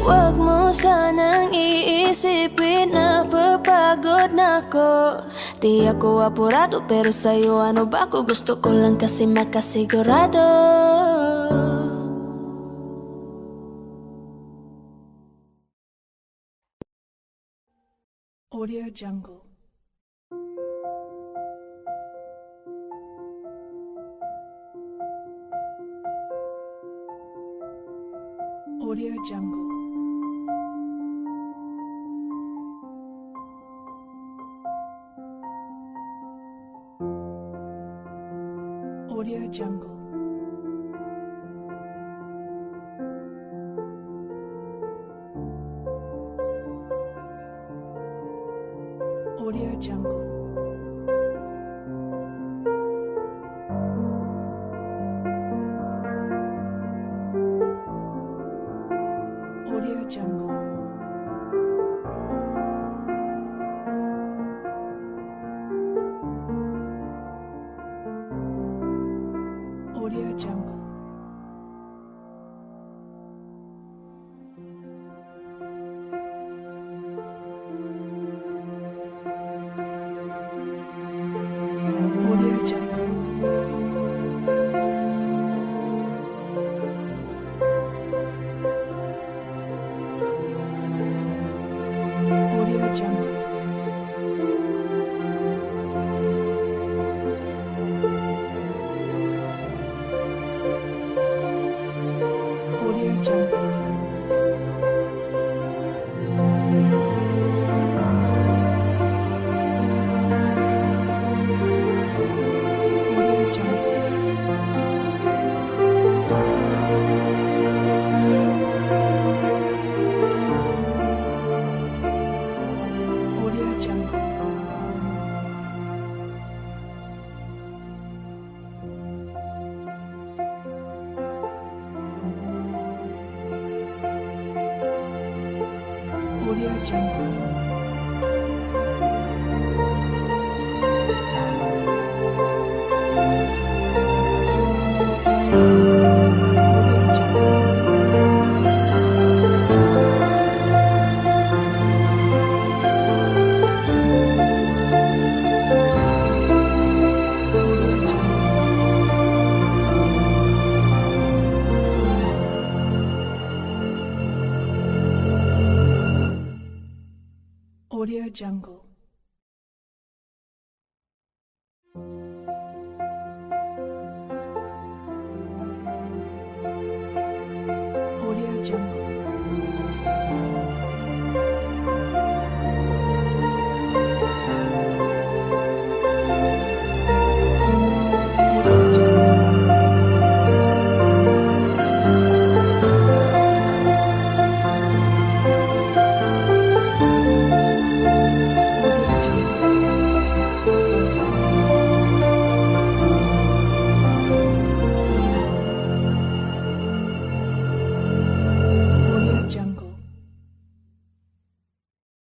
Huwag mo sanang iisipin na papagod na ako. Di ako apurado pero sa'yo ano ba ako? Gusto ko lang kasi makasigurado. Audio Jungle. Audio Jungle. Audio Jungle. Audio Jungle. Audio Jungle. Audio Jungle. Audio Jungle. Audio Jungle. Audio Jungle. Audio Jungle. Audio Jungle. Audio Jungle. Audio Jungle. Audio Jungle.